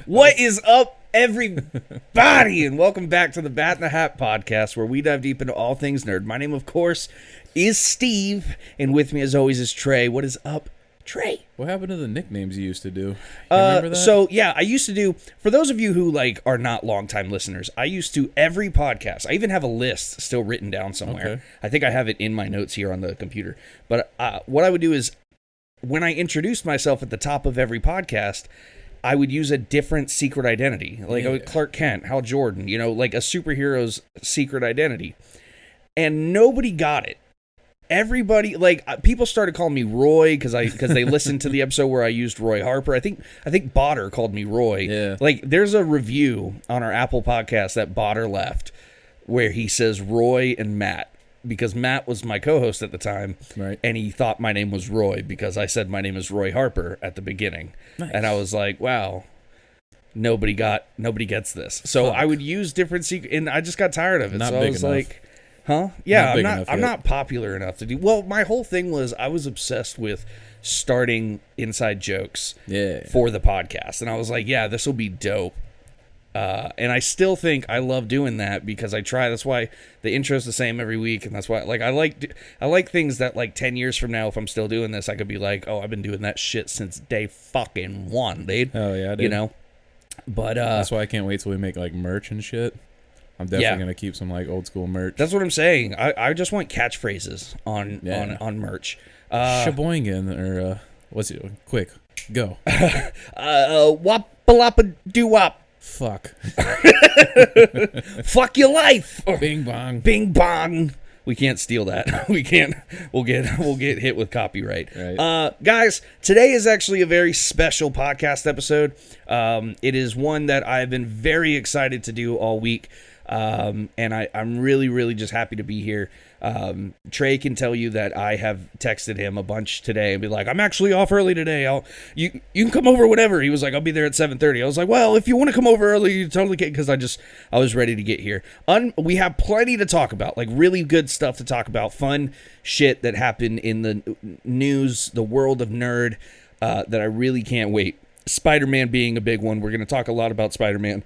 What is up, everybody? And welcome back to the Bat in the Hat podcast, where we dive deep into all things nerd. My name, of course, is Steve, and with me, as always, is Trey. What is up, Trey? What happened to the nicknames you used to do? You remember that? So, yeah, I used to do, for those of you who, are not longtime listeners, I used to, every podcast, I even have a list still written down somewhere. Okay. I think I have it in my notes here on the computer. But what I would do is, when I introduced myself at the top of every podcast, I would use a different secret identity. Like Clark Kent, Hal Jordan, like a superhero's secret identity. And nobody got it. Everybody, people started calling me Roy because they listened to the episode where I used Roy Harper. I think Botter called me Roy. Yeah. There's a review on our Apple podcast that Botter left where he says Roy and Matt, because Matt was my co-host at the time, right? And he thought my name was Roy because I said my name is Roy Harper at the beginning. Nice. And I was like, wow, nobody gets this. So I would use different and I just got tired of it. Not so big I was enough. like, huh? Yeah, I'm not not popular enough to do. Well, my whole thing was I was obsessed with starting inside jokes for the podcast. And I was like, yeah, this will be dope. And I still think I love doing that because I try. That's why the intro's the same every week, and that's why I like things that 10 years from now, if I'm still doing this, I could be like, oh, I've been doing that shit since day fucking one, dude. Oh yeah, dude. But that's why I can't wait till we make merch and shit. I'm definitely gonna keep some old school merch. That's what I'm saying. I just want catchphrases on merch. Sheboygan or what's it? Quick, go. Wop-a-lop-a doo-wop. Fuck. Fuck your life. Bing bong. Bing bong. We can't steal that. We can't. We'll get hit with copyright. Right. Guys, today is actually a very special podcast episode. It is one that I've been very excited to do all week. And I'm really, really just happy to be here. Trey can tell you that I have texted him a bunch today and be like, I'm actually off early today. You can come over whenever. He was like, I'll be there at 7:30. I was like, well, if you want to come over early, you totally can, because I was ready to get here. We have plenty to talk about, really good stuff to talk about, fun shit that happened in the news, the world of nerd, that I really can't wait. Spider-Man being a big one. We're going to talk a lot about Spider-Man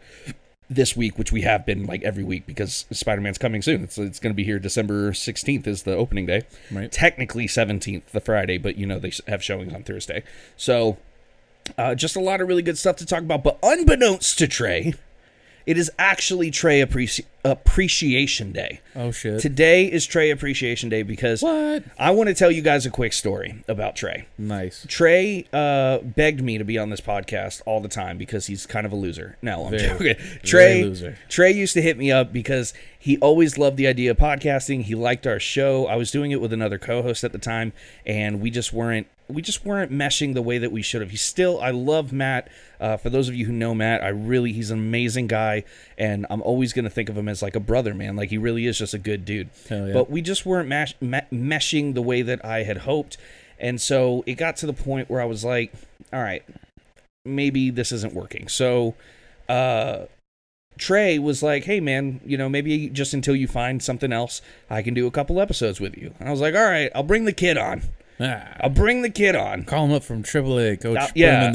this week, which we have been every week, because Spider-Man's coming soon. It's going to be here. December 16th is the opening day. Right. Technically 17th, the Friday, but they have showings on Thursday. So just a lot of really good stuff to talk about. But unbeknownst to Trey, it is actually Trey Appreciation Day. Oh, shit. Today is Trey Appreciation Day because what? I want to tell you guys a quick story about Trey. Nice. Trey begged me to be on this podcast all the time because he's kind of a loser. No, I'm joking. Trey used to hit me up because he always loved the idea of podcasting. He liked our show. I was doing it with another co-host at the time, and we just weren't meshing the way that we should have. I love Matt. For those of you who know Matt, he's an amazing guy, and I'm always going to think of him as like a brother, man. He really is just a good dude. Hell yeah. But we just weren't meshing the way that I had hoped. And so it got to the point where I was like, all right, maybe this isn't working. So Trey was like, hey, man, maybe just until you find something else, I can do a couple episodes with you. And I was like, all right, I'll bring the kid on. I'll bring the kid on. Call him up from AAA, coach.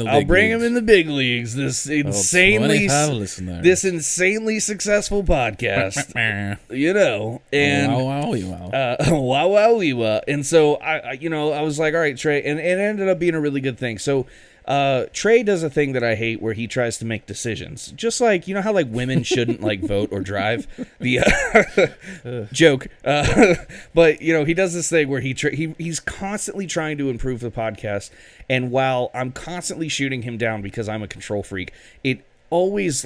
I'll bring him in the big leagues. This insanely successful podcast, and wow. And so I was like, all right, Trey, and it ended up being a really good thing. So Trey does a thing that I hate where he tries to make decisions, just how women shouldn't vote or drive. The joke, but he does this thing where he's constantly trying to improve the podcast, and while I'm constantly shooting him down because I'm a control freak, it always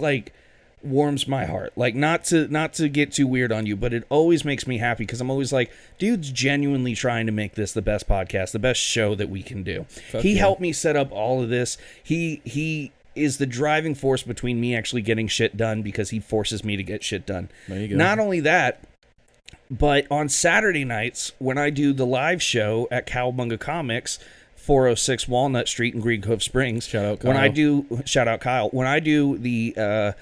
warms my heart. Not to get too weird on you, but it always makes me happy because I'm always like, dude's genuinely trying to make this the best podcast, the best show that we can do. He helped me set up all of this. He is the driving force between me actually getting shit done because he forces me to get shit done. There you go. Not only that, but on Saturday nights when I do the live show at Cowabunga Comics, 406 Walnut Street in Green Cove Springs. Shout out Kyle. Shout out Kyle. When I do the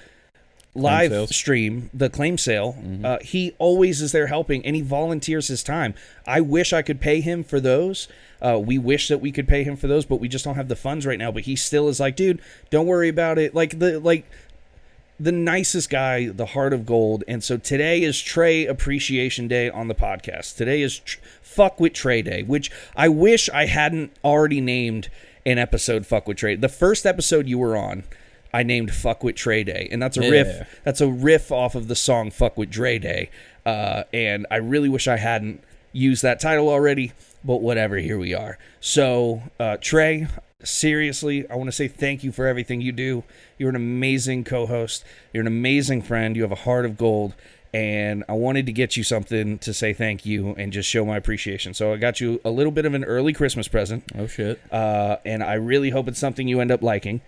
live stream, the claim sale, he always is there helping, and he volunteers his time. I wish I could pay him for those. We wish that we could pay him for those, but we just don't have the funds right now. But he still is like, dude, don't worry about it. Like the nicest guy, the heart of gold. And so today is Trey Appreciation Day on the podcast. Today is Fuck with Trey Day, which I wish I hadn't already named an episode Fuck with Trey. The first episode you were on, I named Fuck with Trey Day, and that's a riff. That's a riff off of the song Fuck with Dre Day. And I really wish I hadn't used that title already, but whatever, here we are. So, Trey, seriously, I want to say thank you for everything you do. You're an amazing co-host. You're an amazing friend. You have a heart of gold. And I wanted to get you something to say thank you and just show my appreciation. So I got you a little bit of an early Christmas present. Oh, shit. And I really hope it's something you end up liking.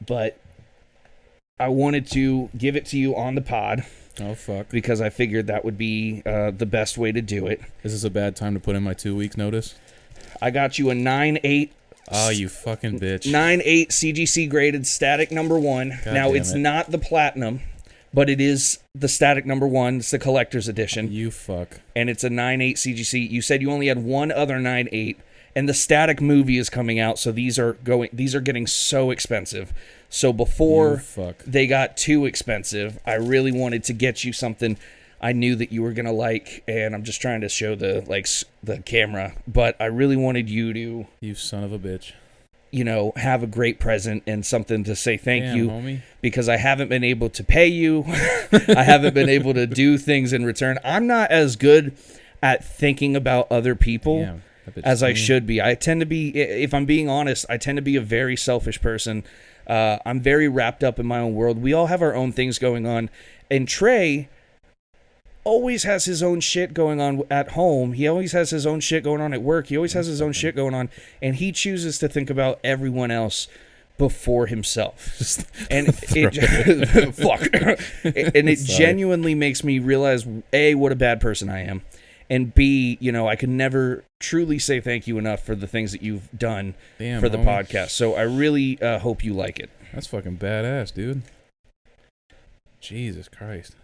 But I wanted to give it to you on the pod. Oh, fuck. Because I figured that would be the best way to do it. Is this a bad time to put in my 2 weeks notice? I got you a 9.8. Oh, you fucking bitch. 9.8 CGC graded static number 1. God now, damn it's it. not the platinum, but it is the static number 1. It's the collector's edition. You fuck. And it's a 9.8 CGC. You said you only had one other 9.8, and the static movie is coming out, so these are getting so expensive. So before they got too expensive, I really wanted to get you something I knew that you were going to like, and I'm just trying to show the camera, but I really wanted you to... You son of a bitch. You know, have a great present and something to say thank you, homie. Because I haven't been able to pay you. I haven't been able to do things in return. I'm not as good at thinking about other people as I should be. I tend to be, if I'm being honest, I tend to be a very selfish person. I'm very wrapped up in my own world. We all have our own things going on, and Trey always has his own shit going on at home. He always has his own shit going on at work. He always has his own shit going on, and he chooses to think about everyone else before himself. And it fuck. And it genuinely makes me realize, A, what a bad person I am, and B, you know, I can never truly say thank you enough for the things that you've done for the podcast. So I really hope you like it. That's fucking badass, dude. Jesus Christ.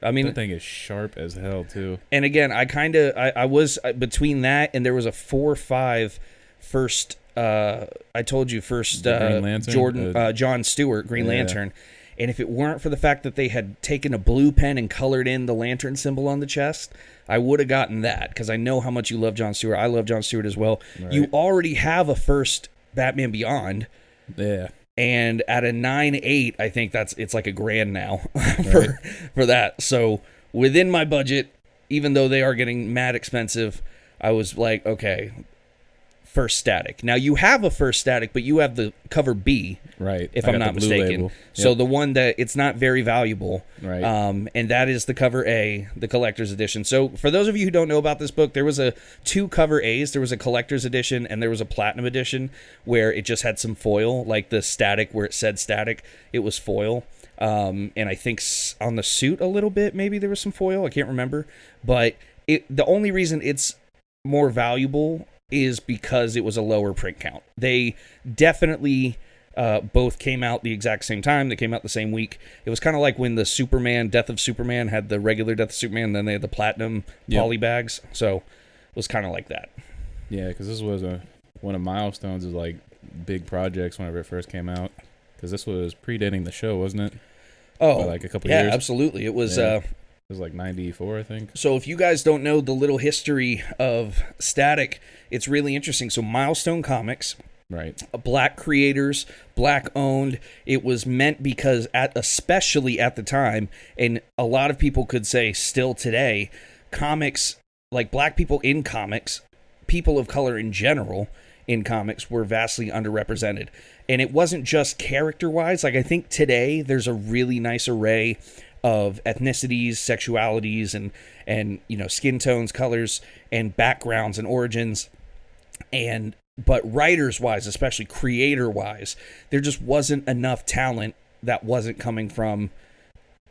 I mean, that thing is sharp as hell too. And again, I was between that and there was a 4-5 first. I told you first. John Stewart, Green Lantern. And if it weren't for the fact that they had taken a blue pen and colored in the lantern symbol on the chest, I would have gotten that, because I know how much you love John Stewart. I love John Stewart as well. Right. You already have a first Batman Beyond. Yeah. And at a 9.8, I think it's like $1,000 now for that. So within my budget, even though they are getting mad expensive, I was like, okay, first static. Now you have a first static, but you have the cover B, right? If I'm not mistaken. Yep. So the one that it's not very valuable, right? And that is the cover A, the collector's edition. So for those of you who don't know about this book, there was two cover A's. There was a collector's edition and there was a platinum edition where it just had some foil, like the static where it said static. It was foil, and I think on the suit a little bit maybe there was some foil. I can't remember, but the only reason it's more valuable is because it was a lower print count. They definitely both came out the exact same time. They came out the same week. It was kind of like when the Death of Superman had the regular Death of Superman, then they had the platinum poly bags. So it was kind of like that. Yeah, because this was one of Milestone's like big projects whenever it first came out. Because this was predating the show, wasn't it? Oh, by like a couple years. Yeah, absolutely. It was. It was like 94, I think. So if you guys don't know the little history of Static, it's really interesting. So Milestone Comics, right? Black creators, Black owned. It was meant because especially at the time, and a lot of people could say still today, comics, like Black people in comics, people of color in general in comics were vastly underrepresented. And it wasn't just character-wise. Like I think today there's a really nice array of ethnicities, sexualities, and you know, skin tones, colors, and backgrounds and origins. But writers-wise, especially creator-wise, there just wasn't enough talent that wasn't coming from,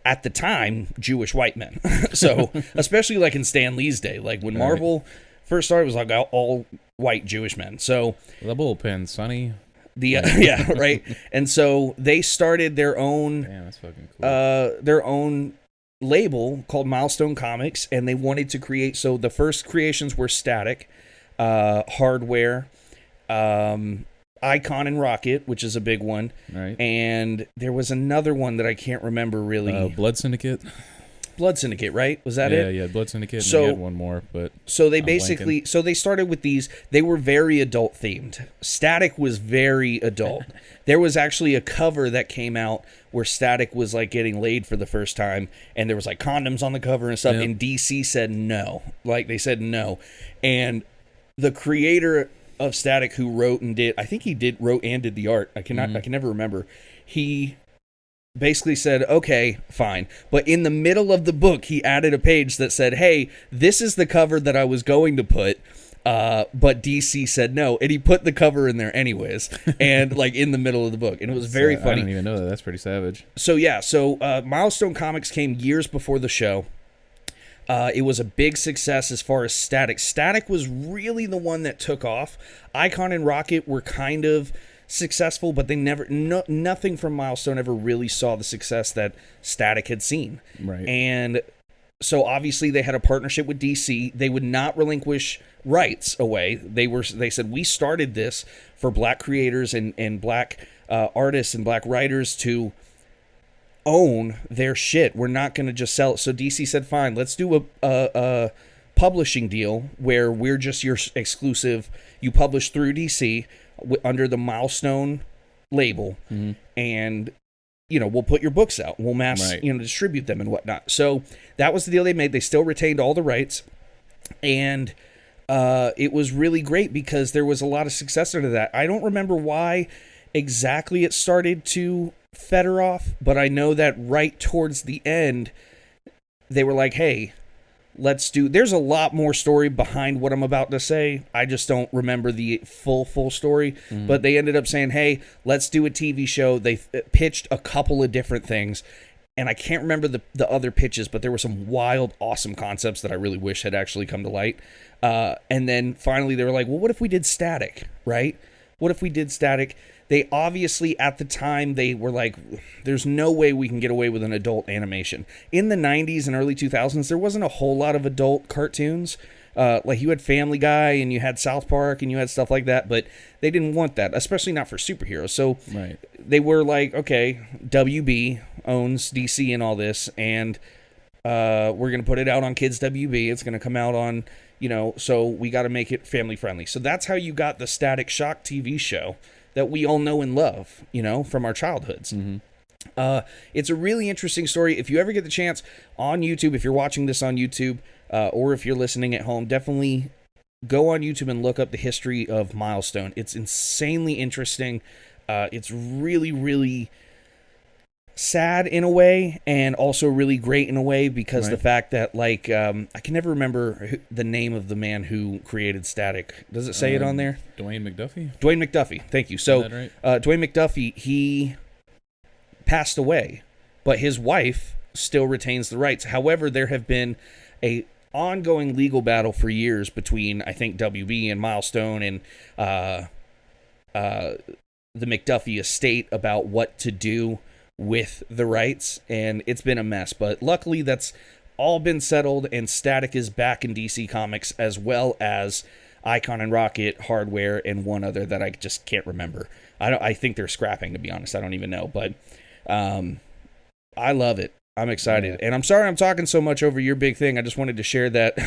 at the time, Jewish white men. So, especially like in Stan Lee's day, like when Marvel first started, it was like all white Jewish men. So the bullpen, Sonny. Yeah, right. And so they started their own Damn, that's fucking cool. their own label called Milestone Comics, and they wanted to create. So the first creations were Static, Hardware, Icon and Rocket, which is a big one, Right. and there was another one that I can't remember really. Blood Syndicate. Blood Syndicate, right? Was that it? Yeah, Blood Syndicate. So- and they had one more, but So they I'm basically, so they started with these. They were very adult themed. Static was very adult. There was actually a cover that came out where Static was like getting laid for the first time, and there was like condoms on the cover and stuff. Yep. And DC said no, like they said no. And the creator of Static, who wrote and did, I think he wrote and did the art. I can never remember. He basically said, okay, fine. But in the middle of the book, he added a page that said, hey, this is the cover that I was going to put, but DC said no. And he put the cover in there anyways, and like in the middle of the book. And it was very funny. I didn't even know that. That's pretty savage. So yeah, Milestone Comics came years before the show. It was a big success as far as Static. Static was really the one that took off. Icon and Rocket were kind of successful, but they nothing from Milestone ever really saw the success that Static had seen. Right. And so obviously they had a partnership with DC. They would not relinquish rights away. They said, we started this for black creators and black artists and black writers to own their shit. We're not going to just sell it. So DC said, fine, let's do a publishing deal where we're just your exclusive. You publish through DC under the Milestone label, and we'll put your books out. We'll distribute them and whatnot. So that was the deal they made. They still retained all the rights, and it was really great because there was a lot of success under that. I don't remember why exactly it started to feather off, but I know that right towards the end, they were like, hey, there's a lot more story behind what I'm about to say. I just don't remember the full story, but they ended up saying, hey, let's do a TV show. They pitched a couple of different things, and I can't remember the other pitches, but there were some wild, awesome concepts that I really wish had actually come to light. And then finally they were like, well, what if we did Static, right? What if we did Static? They obviously, at the time, they were like, there's no way we can get away with an adult animation. In the 90s and early 2000s, there wasn't a whole lot of adult cartoons. Like you had Family Guy and you had South Park and you had stuff like that, but they didn't want that, especially not for superheroes. So they were like, okay, WB owns DC and all this, and we're going to put it out on Kids WB. It's going to come out on, so we got to make it family friendly. So that's how you got the Static Shock TV show that we all know and love, from our childhoods. It's a really interesting story. If you ever get the chance on YouTube, if you're watching this on YouTube, or if you're listening at home, definitely go on YouTube and look up the history of Milestone. It's insanely interesting. It's really, really sad in a way, and also really great in a way, because the fact that, I can never remember the name of the man who created Static. Does it say it on there? Dwayne McDuffie? Dwayne McDuffie, thank you. So, Is that right? Dwayne McDuffie, he passed away, but his wife still retains the rights. However, there have been a ongoing legal battle for years between, I think, WB and Milestone and the McDuffie estate about what to do with the rights, and it's been a mess, but luckily that's all been settled, and Static is back in DC Comics, as well as Icon and Rocket, Hardware, and one other that I just can't remember. I think they're scrapping, to be honest. I don't even know, but I love it. I'm excited, and I'm sorry I'm talking so much over your big thing. I just wanted to share that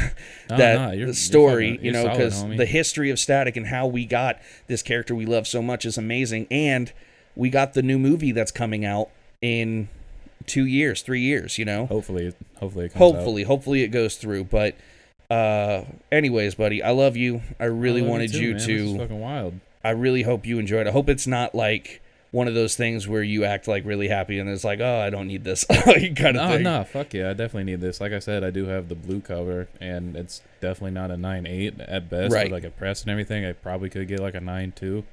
story, because the history of Static and how we got this character we love so much is amazing, and we got the new movie that's coming out in 3 years, Hopefully it comes out. Hopefully it goes through. But anyways, buddy, I love you. I really wanted you man. to. This is fucking wild. I really hope you enjoyed. I hope it's not like one of those things where you act like really happy and it's like, oh, I don't need this kind of thing. No, fuck yeah, I definitely need this. Like I said, I do have the blue cover, and it's definitely not a 9.8 at best. Right. With like a press and everything, I probably could get like a 9.2.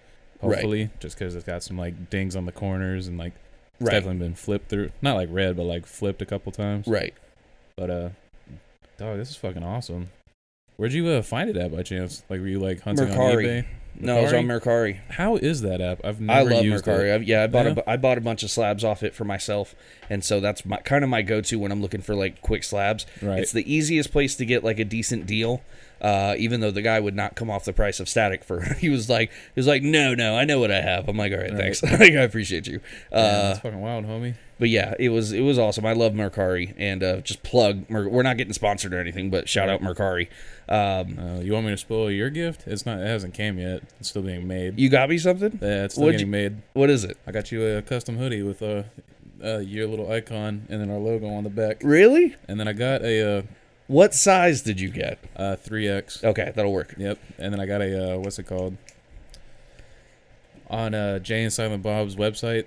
Hopefully, just because it's got some like dings on the corners and like it's definitely been flipped through. Not like red, but like flipped a couple times. Right. But dog, this is fucking awesome. Where'd you find it at by chance? Like, were you like hunting on eBay? No, it was on Mercari. How is that app? I've never used Mercari. it. I bought a bunch of slabs off it for myself, and so that's kind of my go-to when I'm looking for like quick slabs. Right. It's the easiest place to get like a decent deal. Even though the guy would not come off the price of static for, he was like, no, I know what I have. I'm like, all right. Thanks. Like, I appreciate you. That's fucking wild, homie. But yeah, it was awesome. I love Mercari, and just plug. We're not getting sponsored or anything, but shout out Mercari. You want me to spoil your gift? It hasn't came yet. It's still being made. You got me something? Yeah, it's still getting made. What is it? I got you a custom hoodie with your little icon and then our logo on the back. Really? And then I got a. What size did you get? 3X. Okay, that'll work. Yep. And then I got a what's it called? On Jay and Silent Bob's website.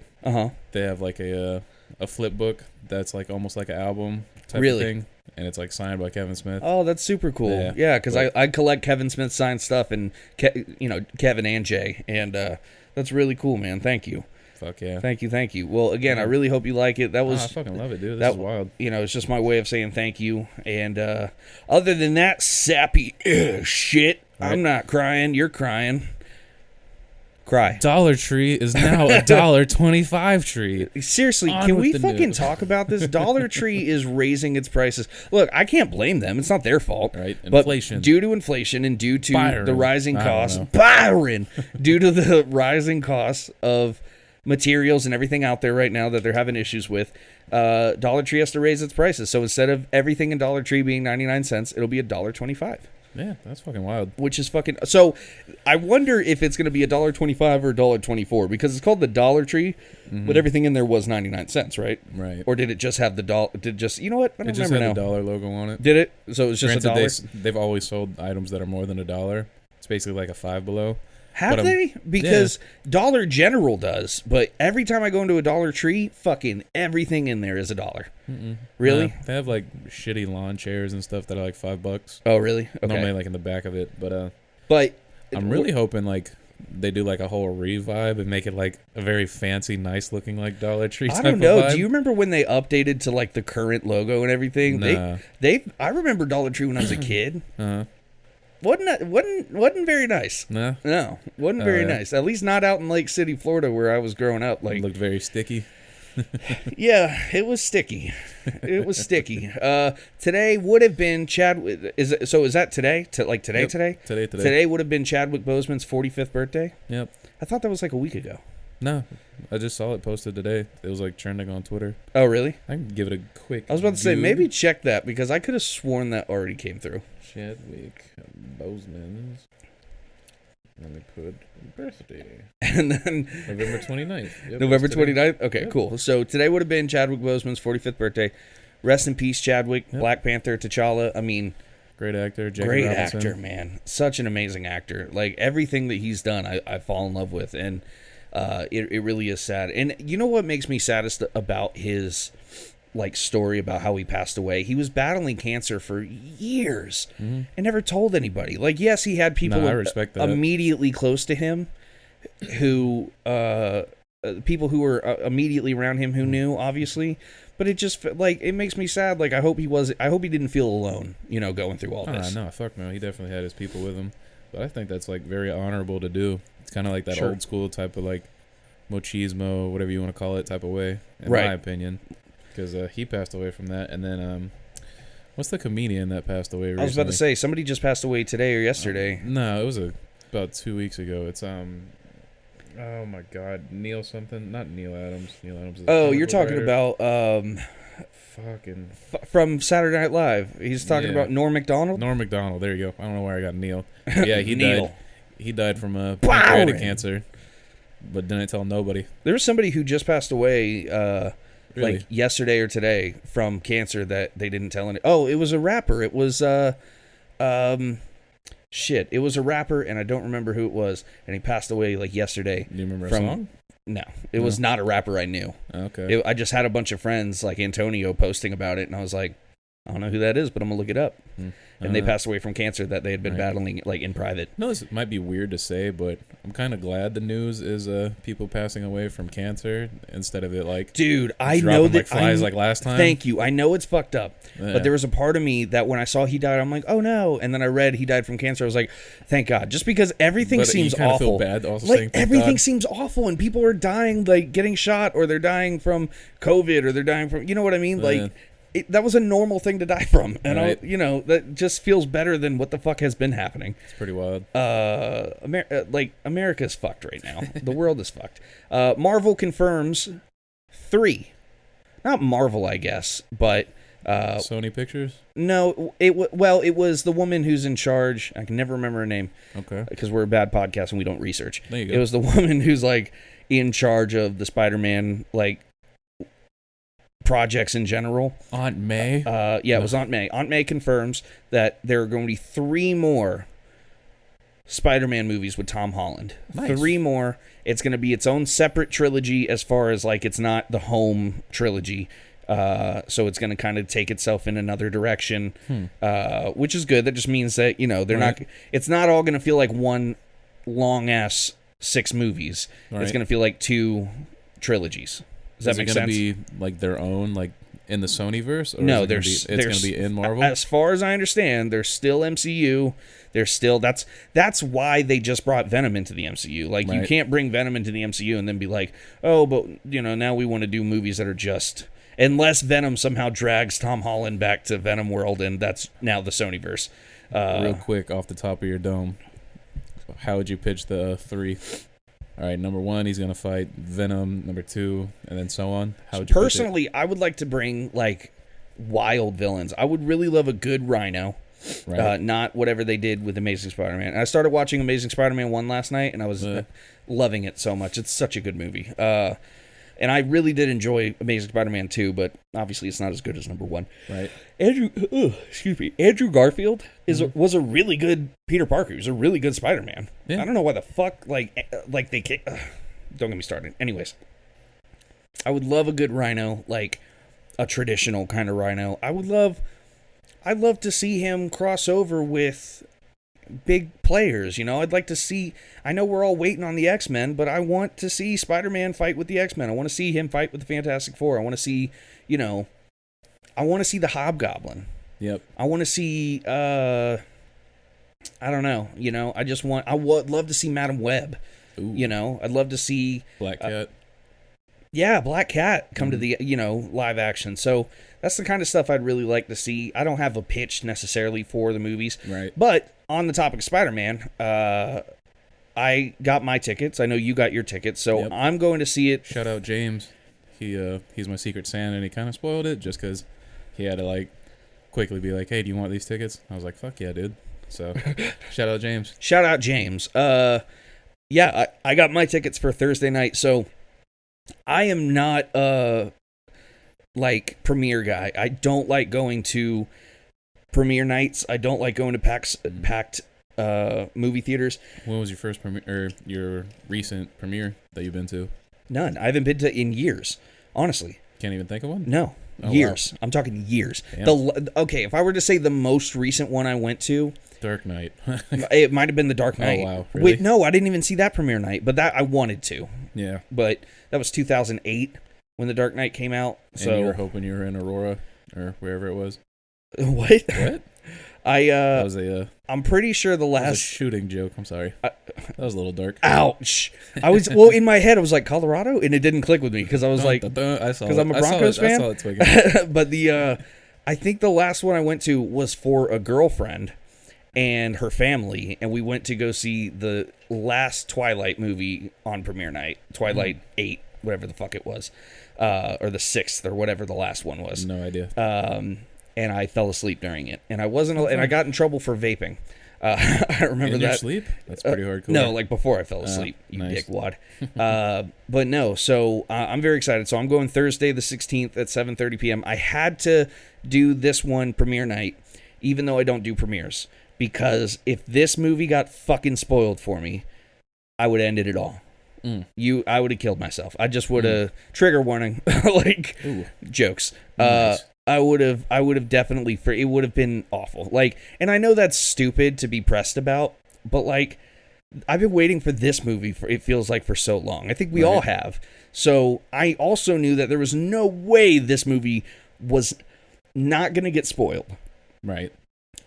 They have like a flip book that's like almost like an album type of thing, and it's like signed by Kevin Smith. Oh, that's super cool. Yeah, because I collect Kevin Smith signed stuff, and Kevin and Jay, and that's really cool, man. Thank you. Fuck yeah. Thank you. Well, again, I really hope you like it. That was I fucking love it, dude. This is wild. It's just my way of saying thank you. And other than that sappy shit, right. I'm not crying. You're crying. Cry. Dollar Tree is now a $1.25 tree. Seriously, can we fucking talk about this? Dollar Tree is raising its prices. Look, I can't blame them. It's not their fault. Right. Inflation. But due to inflation and due to the rising costs, due to the rising costs of materials and everything out there right now that they're having issues with, Dollar Tree has to raise its prices. So instead of everything in Dollar Tree being 99 cents, it'll be $1.25. Yeah, that's fucking wild. Which is fucking... So, I wonder if it's going to be $1.25 or $1.24, because it's called the Dollar Tree, but everything in there was 99 cents, right? Right. Or did it just have the dollar... You know what? I don't remember now. It just had the dollar logo on it. Did it? So it was just Granted, $1? They've always sold items that are more than $1. It's basically like a Five Below. Have they? Because Dollar General does, but every time I go into a Dollar Tree, fucking everything in there is $1. Really? They have like shitty lawn chairs and stuff that are like $5. Oh, really? Okay. Normally like in the back of it, but I'm really hoping like they do like a whole revive and make it like a very fancy, nice looking like Dollar Tree type of vibe. I don't know. Do you remember when they updated to like the current logo and everything? Nah. I remember Dollar Tree when I was a kid. Wasn't very nice. No, wasn't very nice. At least not out in Lake City, Florida, where I was growing up. Like, it looked very sticky. Yeah, it was sticky. It was sticky. Today would have been Chadwick. Is that today? Today? Yep. Today? Today would have been Chadwick Boseman's 45th birthday. Yep. I thought that was like a week ago. No, I just saw it posted today. It was like trending on Twitter. Oh, really? I can give it a quick. I was about to say maybe check that because I could have sworn that already came through. Chadwick Boseman's. Let me put birthday. And then November 29th. Yep, November 29th? Okay, yep. Cool. So today would have been Chadwick Boseman's 45th birthday. Rest in peace, Chadwick. Yep. Black Panther, T'Challa. I mean, great actor. Great actor, man. Such an amazing actor. Like, everything that he's done, I fall in love with. And it really is sad. And you know what makes me saddest about his story about how he passed away? He was battling cancer for years and never told anybody. Like, yes, he had people I respect that. Immediately close to him who people who were immediately around him who knew, obviously, but it just it makes me sad. Like, I hope he didn't feel alone, going through all this. No, fuck no, he definitely had his people with him, but I think that's very honorable to do. It's kind of like that old school type of machismo, whatever you want to call it, type of way, in my opinion. Because he passed away from that, and then what's the comedian that passed away recently? I was about to say somebody just passed away today or yesterday. No, it was about 2 weeks ago. It's oh my God, Neil something, not Neil Adams. Neil Adams. Is you're talking about fucking from Saturday Night Live. He's talking about Norm Macdonald. Norm Macdonald. There you go. I don't know where I got Neil. Yeah, he Neil. died. He died from pancreatic cancer, but didn't tell nobody. There was somebody who just passed away. Really? Yesterday or today from cancer that they didn't tell any. Oh, it was a rapper. It was It was a rapper, and I don't remember who it was, and he passed away yesterday. Do you remember a song? No, it was not a rapper I knew. Okay. I just had a bunch of friends like Antonio posting about it, and I was like, I don't know who that is, but I'm gonna look it up. And they know. passed away from cancer that they had been battling, like, in private. No, this might be weird to say, but I'm kind of glad the news is people passing away from cancer instead of it like, dude, I know that like flies like last time. Thank you. I know it's fucked up, but there was a part of me that when I saw he died, I'm like, oh no. And then I read he died from cancer. I was like, thank God, just because everything seems awful. Feel bad also like saying, everything seems awful, and people are dying, like getting shot, or they're dying from COVID, or they're dying from, you know what I mean, like. That was a normal thing to die from, and right. that just feels better than what the fuck has been happening. It's pretty wild. America's fucked right now. The world is fucked. Marvel confirms 3. Not Marvel, I guess, but Sony Pictures. No, it was the woman who's in charge. I can never remember her name. Okay. Because we're a bad podcast and we don't research. There you go. It was the woman who's like in charge of the Spider-Man projects in general. Aunt May? It was Aunt May. Aunt May confirms that there are going to be 3 more Spider-Man movies with Tom Holland. Nice. 3 more. It's going to be its own separate trilogy as far as, like, it's not the home trilogy. So it's going to kind of take itself in another direction, which is good. That just means that, they're not, it's not all going to feel like one long-ass 6 movies. Right. It's going to feel like 2 trilogies. Does that make sense? Is it going to be like their own, like in the Sonyverse? Or no, it's going to be in Marvel. As far as I understand, they're still MCU. They're still that's why they just brought Venom into the MCU. Like you can't bring Venom into the MCU and then be like, oh, but now we want to do movies that are just, unless Venom somehow drags Tom Holland back to Venom World, and that's now the Sonyverse. Real quick, off the top of your dome, how would you pitch the 3? All right, number 1, he's going to fight Venom. Number 2, and then so on. How would you Personally, I would like to bring, like, wild villains. I would really love a good Rhino. Right. Not whatever they did with Amazing Spider-Man. And I started watching Amazing Spider-Man 1 last night, and I was loving it so much. It's such a good movie. And I really did enjoy Amazing Spider-Man 2, but obviously it's not as good as number 1. Right. Andrew Garfield was a really good Peter Parker. He was a really good Spider-Man. Yeah. I don't know why the fuck, like they kick. Don't get me started. Anyways, I would love a good Rhino, like a traditional kind of Rhino. I'd love to see him cross over with big players, I'd like to see, I know we're all waiting on the X-Men, but I want to see Spider-Man fight with the X-Men. I want to see him fight with the Fantastic Four. I want to see, I want to see the Hobgoblin. Yep. I want to see, I don't know, I would love to see Madam Web. Ooh. I'd love to see Black Cat. Black Cat come to the, live action. So that's the kind of stuff I'd really like to see. I don't have a pitch necessarily for the movies. Right. But on the topic of Spider-Man, I got my tickets. I know you got your tickets. So I'm going to see it. Shout out James. He's my secret Santa, and he kind of spoiled it just because he had to, quickly be like, hey, do you want these tickets? I was like, fuck yeah, dude. So shout out James. Shout out James. I got my tickets for Thursday night. So I am not premiere guy. I don't like going to premiere nights. I don't like going to packed movie theaters. When was your first premiere, or your recent premiere that you've been to? None. I haven't been to in years. Honestly, can't even think of one. No, years. Wow. I'm talking years. If I were to say the most recent one I went to, Dark Knight. It might have been the Dark Knight. Oh wow! Really? Wait, no, I didn't even see that premiere night, but that I wanted to. Yeah. But that was 2008 when the Dark Knight came out. So and you were hoping you were in Aurora or wherever it was. What? What? That was I'm pretty sure the last that was a shooting joke. I'm sorry. That was a little dark. Ouch! I was in my head. I was like Colorado, and it didn't click with me because I was because I'm a Broncos fan. I saw it But I think the last one I went to was for a girlfriend and her family, and we went to go see the last Twilight movie on premiere night, Twilight 8, whatever the fuck it was, or the 6th, or whatever the last one was. No idea. And I fell asleep during it, and I got in trouble for vaping. I remember in that. Your sleep? That's pretty hardcore. No, before I fell asleep, you nice. dickwad. But no, so I'm very excited. So I'm going Thursday the 16th at 7:30 p.m. I had to do this one premiere night, even though I don't do premieres, because if this movie got fucking spoiled for me, I would have ended it all. I would have killed myself. I just would have trigger warning, jokes. Nice. I would have definitely, it would have been awful. Like, and I know that's stupid to be pressed about, but like, I've been waiting for this movie it feels like for so long. I think we all have. So I also knew that there was no way this movie was not going to get spoiled. Right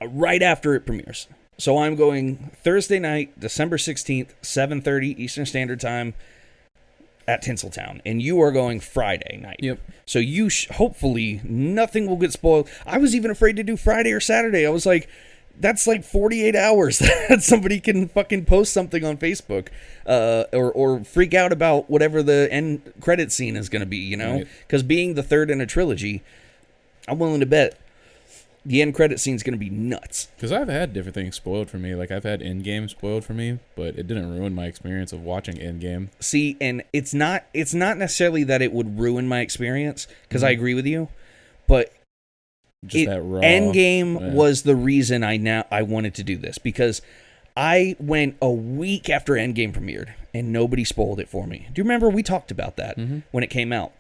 after it premieres. So I'm going Thursday night, December 16th, 7:30 Eastern Standard Time at Tinseltown. And you are going Friday night. Yep. So you hopefully nothing will get spoiled. I was even afraid to do Friday or Saturday. I was like, that's like 48 hours that somebody can fucking post something on Facebook or freak out about whatever the end credit scene is going to be, you know? Because being the third in a trilogy, I'm willing to bet the end credit scene is going to be nuts. Because I've had different things spoiled for me. Like, I've had Endgame spoiled for me, but it didn't ruin my experience of watching Endgame. See, and it's not necessarily that it would ruin my experience, because I agree with you, but that raw Endgame was the reason I wanted to do this, because I went a week after Endgame premiered and nobody spoiled it for me. Do you remember we talked about that when it came out?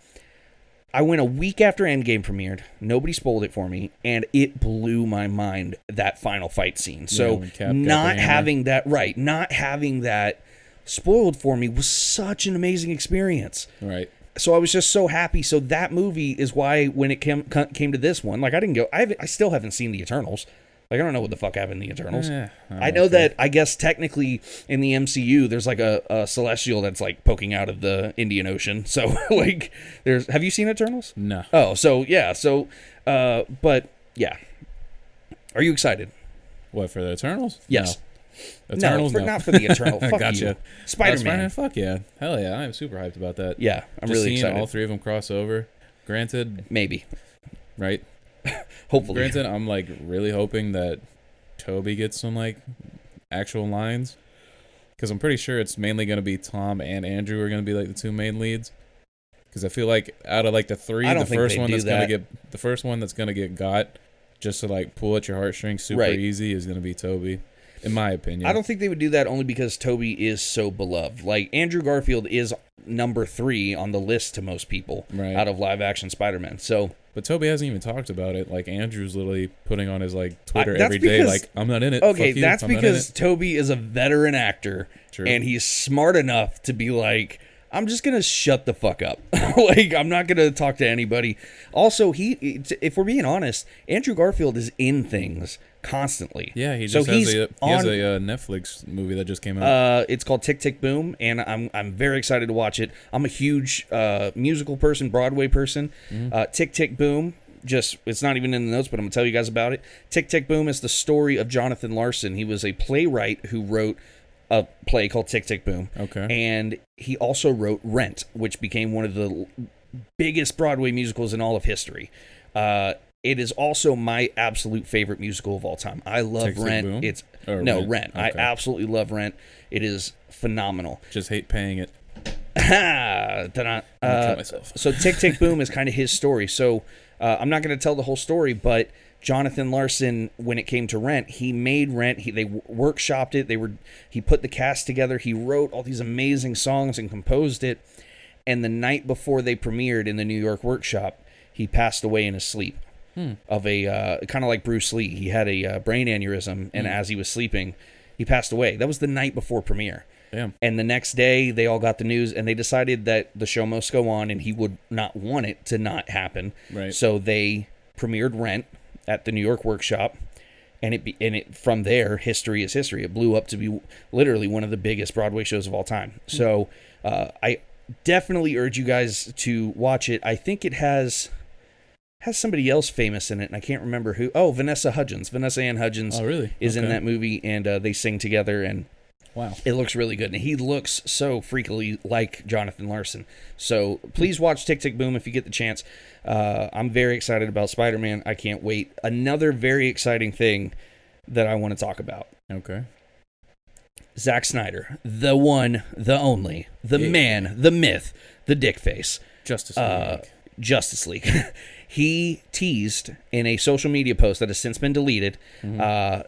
I went a week after Endgame premiered, nobody spoiled it for me, and it blew my mind, that final fight scene. So not having that spoiled for me was such an amazing experience. Right. So I was just so happy. So that movie is why when it came to this one, like I didn't go. I still haven't seen the Eternals. Like I don't know what the fuck happened in the Eternals. I know that I guess technically in the MCU there's like a celestial that's like poking out of the Indian Ocean. So like have you seen Eternals? No. Oh, so yeah. So but yeah. Are you excited? What, for the Eternals? Yes. No. Eternals, not for the Eternal. Fuck gotcha. You. Spider-Man. Spider-Man. Fuck yeah. Hell yeah. I'm super hyped about that. Yeah, I'm Just really seeing excited. all three of them cross over. Granted. Maybe. Right? Hopefully. Granted, I'm like really hoping that Toby gets some like actual lines. Because I'm pretty sure it's mainly going to be Tom and Andrew are going to be like the two main leads. Because I feel like out of like the three, the first one that's going to get got just to like pull at your heartstrings super easy is going to be Toby. In my opinion. I don't think they would do that only because Toby is so beloved. Like, Andrew Garfield is number 3 on the list to most people out of live-action Spider-Man. So, but Toby hasn't even talked about it. Like, Andrew's literally putting on his, like, Twitter every day, like, I'm not in it. Okay, Fuck you. that's I'm because Toby is a veteran actor. True. And he's smart enough to be like, I'm just going to shut the fuck up. Like, I'm not going to talk to anybody. Also, if we're being honest, Andrew Garfield is in things constantly. Yeah, he has a Netflix movie that just came out. It's called Tick Tick Boom, and I'm very excited to watch it. I'm a huge musical person, Broadway person. Tick Tick Boom, it's not even in the notes, but I'm going to tell you guys about it. Tick Tick Boom is the story of Jonathan Larson. He was a playwright who wrote a play called Tick Tick Boom. Okay. And he also wrote Rent, which became one of the biggest Broadway musicals in all of history. It is also my absolute favorite musical of all time. I love Rent. Rent. Okay. I absolutely love Rent. It is phenomenal. Just hate paying it. Kill myself. So Tick Tick Boom is kind of his story. So I'm not going to tell the whole story, but Jonathan Larson, when it came to Rent, he made Rent. They workshopped it. He put the cast together. He wrote all these amazing songs and composed it. And the night before they premiered in the New York workshop, he passed away in his sleep. Of a kind of like Bruce Lee. He had a brain aneurysm, and as he was sleeping, he passed away. That was the night before premiere. Damn. And the next day, they all got the news, and they decided that the show must go on, and he would not want it to not happen. Right. So they premiered Rent at the New York workshop, and from there, history is history. It blew up to be literally one of the biggest Broadway shows of all time. So I definitely urge you guys to watch it. I think it has somebody else famous in it, and I can't remember who. Oh, Vanessa Ann Hudgens is in that movie, and they sing together, and wow, it looks really good. And he looks so freakily like Jonathan Larson. So please watch Tick Tick Boom if you get the chance. I'm very excited about Spider-Man. I can't wait. Another very exciting thing that I want to talk about. Okay. Zack Snyder, the one, the only, the man, the myth, the dick face. Justice League. He teased in a social media post that has since been deleted a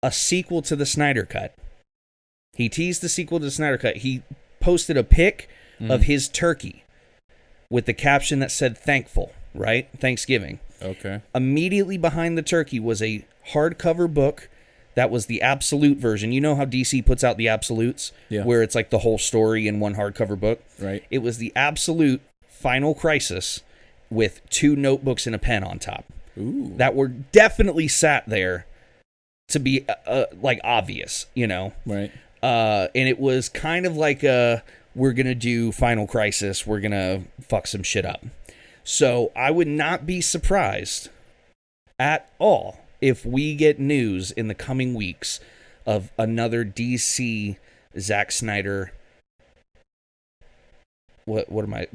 sequel to the Snyder Cut. He teased the sequel to the Snyder Cut. He posted a pic of his turkey with the caption that said thankful, right? Thanksgiving. Okay. Immediately behind the turkey was a hardcover book that was the absolute version. You know how DC puts out the absolutes, where it's like the whole story in one hardcover book? Right. It was the absolute Final Crisis with 2 notebooks and a pen on top. Ooh. That were definitely sat there to be like obvious, you know? Right. And it was kind of like we're going to do Final Crisis. We're going to fuck some shit up. So I would not be surprised at all if we get news in the coming weeks of another DC Zack Snyder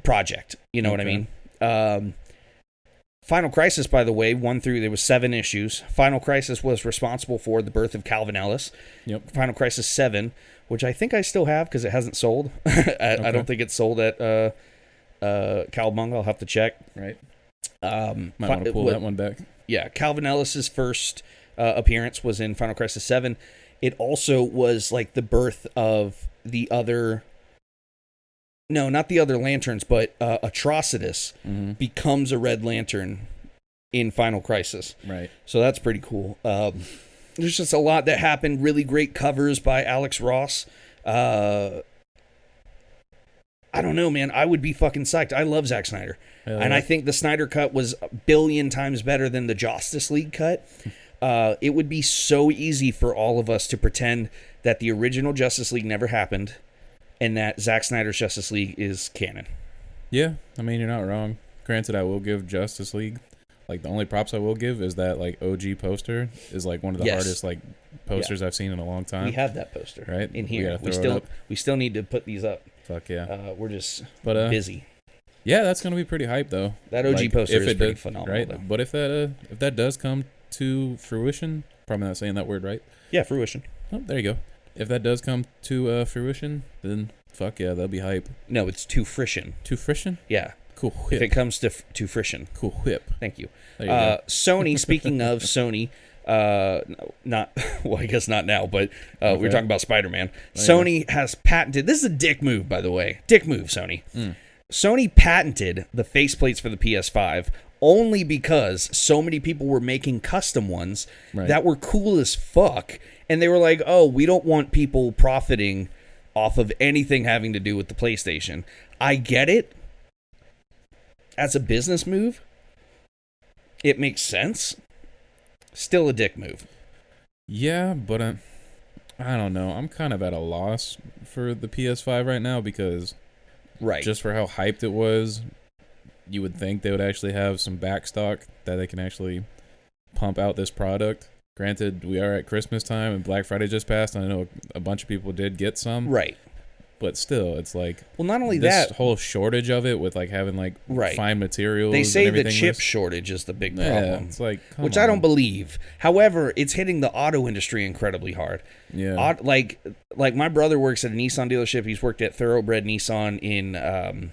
project. You know what I mean? Final Crisis, by the way, there was 7 issues. Final Crisis was responsible for the birth of Calvin Ellis. Yep. Final Crisis 7, which I think I still have because it hasn't sold. I don't think it's sold at Cowabunga. I'll have to check. Right. Might want to pull that one back. Yeah, Calvin Ellis's first appearance was in Final Crisis 7. It also was like the birth of the other... No, not the other Lanterns, but Atrocitus becomes a Red Lantern in Final Crisis. Right. So that's pretty cool. There's just a lot that happened. Really great covers by Alex Ross. I don't know, man. I would be fucking psyched. I love Zack Snyder. And I think the Snyder cut was a billion times better than the Justice League cut. It would be so easy for all of us to pretend that the original Justice League never happened and that Zack Snyder's Justice League is canon. Yeah, I mean, you're not wrong. Granted, I will give Justice League, like, the only props I will give is that, like, OG poster is, like, one of the hardest, like, posters I've seen in a long time. We have that poster right in here. We still need to put these up. Fuck yeah. We're just busy. Yeah, that's going to be pretty hype, though. That OG poster is pretty phenomenal, right? though. But if that does come to fruition, probably not saying that word right. Yeah, fruition. Oh, there you go. If that does come to fruition, then fuck yeah, that'll be hype. No, it's to friction. To friction? Yeah. Cool whip. If it comes to friction. Cool whip. Thank you. There you go. Sony, speaking of Sony, not well, I guess not now, but we were talking about Spider-Man. Sony has patented, this is a dick move, by the way. Dick move, Sony. Sony patented the faceplates for the PS5 only because so many people were making custom ones that were cool as fuck. And they were like, oh, we don't want people profiting off of anything having to do with the PlayStation. I get it. As a business move, it makes sense. Still a dick move. Yeah, but I don't know. I'm kind of at a loss for the PS5 right now because just for how hyped it was, you would think they would actually have some backstock that they can actually pump out this product. Granted, we are at Christmas time and Black Friday just passed, and I know a bunch of people did get some. Right. But still, it's like... Well, not only this that... whole shortage of it with, like, having, like, fine materials. They say and the chip shortage is the big problem. Yeah, it's like, which I don't believe. However, it's hitting the auto industry incredibly hard. Yeah. Like my brother works at a Nissan dealership. He's worked at Thoroughbred Nissan in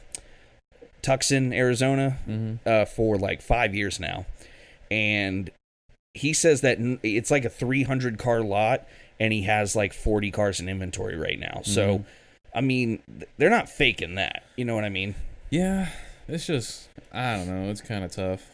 Tucson, Arizona, for, like, 5 years now. And... he says that it's like a 300-car lot, and he has like 40 cars in inventory right now. So, I mean, they're not faking that. You know what I mean? Yeah, it's just, I don't know. It's kind of tough,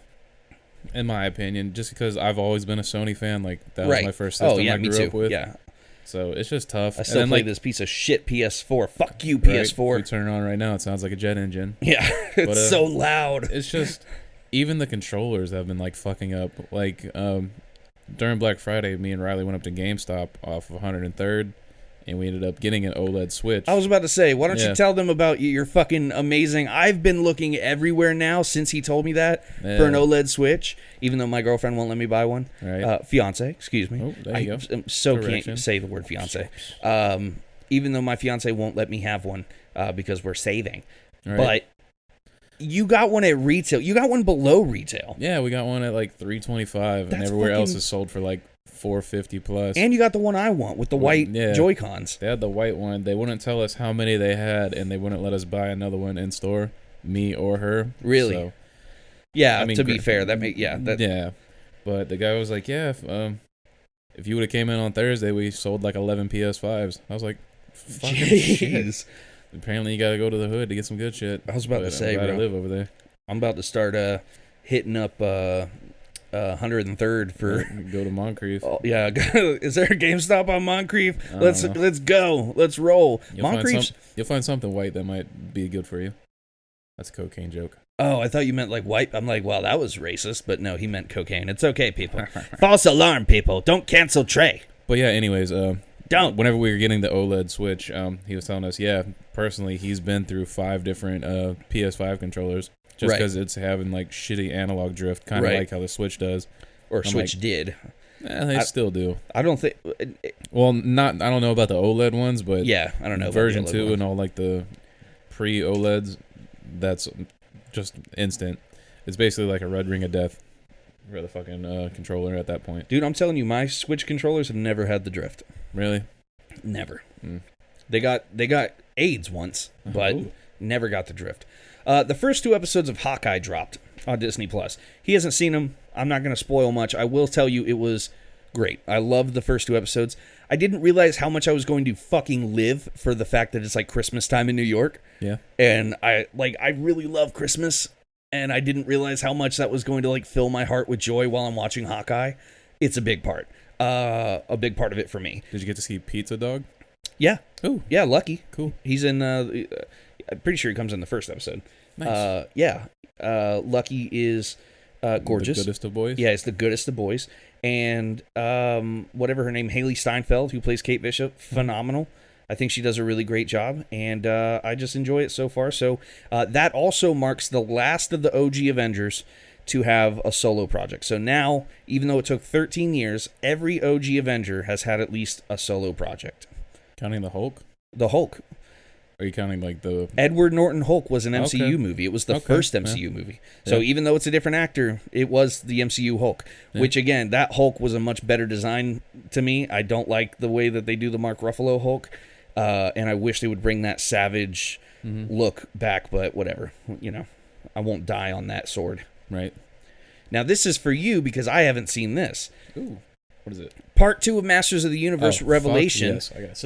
in my opinion, just because I've always been a Sony fan. Like, that was my first system I grew up with. Yeah. So, it's just tough. I still play this piece of shit PS4. Fuck you, PS4. If we turn it on right now, it sounds like a jet engine. Yeah, it's so loud. It's just... even the controllers have been, like, fucking up. Like, during Black Friday, me and Riley went up to GameStop off of 103rd, and we ended up getting an OLED Switch. I was about to say, why don't you tell them about your fucking amazing... I've been looking everywhere now since he told me that for an OLED Switch, even though my girlfriend won't let me buy one. Right. Fiance, excuse me. Oh, there you go. Can't say the word fiance. Even though my fiance won't let me have one because we're saving. Right. But... you got one at retail. You got one below retail. Yeah, we got one at like $325, and everywhere else is sold for like $450 plus. And you got the one I want with the white Joy-Cons. They had the white one. They wouldn't tell us how many they had, and they wouldn't let us buy another one in store, me or her. Really? So, yeah. I mean, to be fair, yeah. But the guy was like, "Yeah, if you would have came in on Thursday, we sold like 11 PS5s." I was like, "Fucking shit." Apparently, you gotta go to the hood to get some good shit. I was about to say, I'm glad bro. I live over there. I'm about to start hitting up 103rd for go to Moncrief. Oh, yeah, is there a GameStop on Moncrief? Let's go. Let's roll. You'll find something white that might be good for you. That's a cocaine joke. Oh, I thought you meant like white. I'm like, well, that was racist, but no, he meant cocaine. It's okay, people. False alarm, people. Don't cancel Trey. But yeah, anyways, don't. Whenever we were getting the OLED Switch, he was telling us, personally, he's been through 5 different PS5 controllers just because it's having like shitty analog drift, kind of like how the Switch does. Or Switch did. They still do. I don't think. Well, I don't know about the OLED ones, but yeah, I don't know. Version 2 and all like the pre-OLEDs, that's just instant. It's basically like a red ring of death for the fucking controller at that point. Dude, I'm telling you, my Switch controllers have never had the drift. Really? Never. They got AIDS once, but never got the drift. The first 2 episodes of Hawkeye dropped on Disney Plus. He hasn't seen them. I'm not going to spoil much. I will tell you it was great. I loved the first 2 episodes. I didn't realize how much I was going to fucking live for the fact that it's like Christmas time in New York. Yeah. And I really love Christmas, and I didn't realize how much that was going to like fill my heart with joy while I'm watching Hawkeye. It's a big part. A big part of it for me. Did you get to see Pizza Dog? Yeah. Oh. Yeah, Lucky. Cool. He's in I'm pretty sure he comes in the first episode. Nice. Lucky is gorgeous. The goodest of boys? Yeah, it's the goodest of boys. And whatever her name, Haley Steinfeld, who plays Kate Bishop, phenomenal. I think she does a really great job, and I just enjoy it so far. So that also marks the last of the OG Avengers to have a solo project. So now, even though it took 13 years, every OG Avenger has had at least a solo project. Counting the Hulk? The Hulk. Are you counting like the... Edward Norton Hulk was an MCU movie. It was the first MCU movie. So even though it's a different actor, it was the MCU Hulk. Which, again, that Hulk was a much better design to me. I don't like the way that they do the Mark Ruffalo Hulk. And I wish they would bring that savage look back, but whatever. You know, I won't die on that sword. Right. Now, this is for you because I haven't seen this. Ooh. What is it? Part 2 of Masters of the Universe Revelation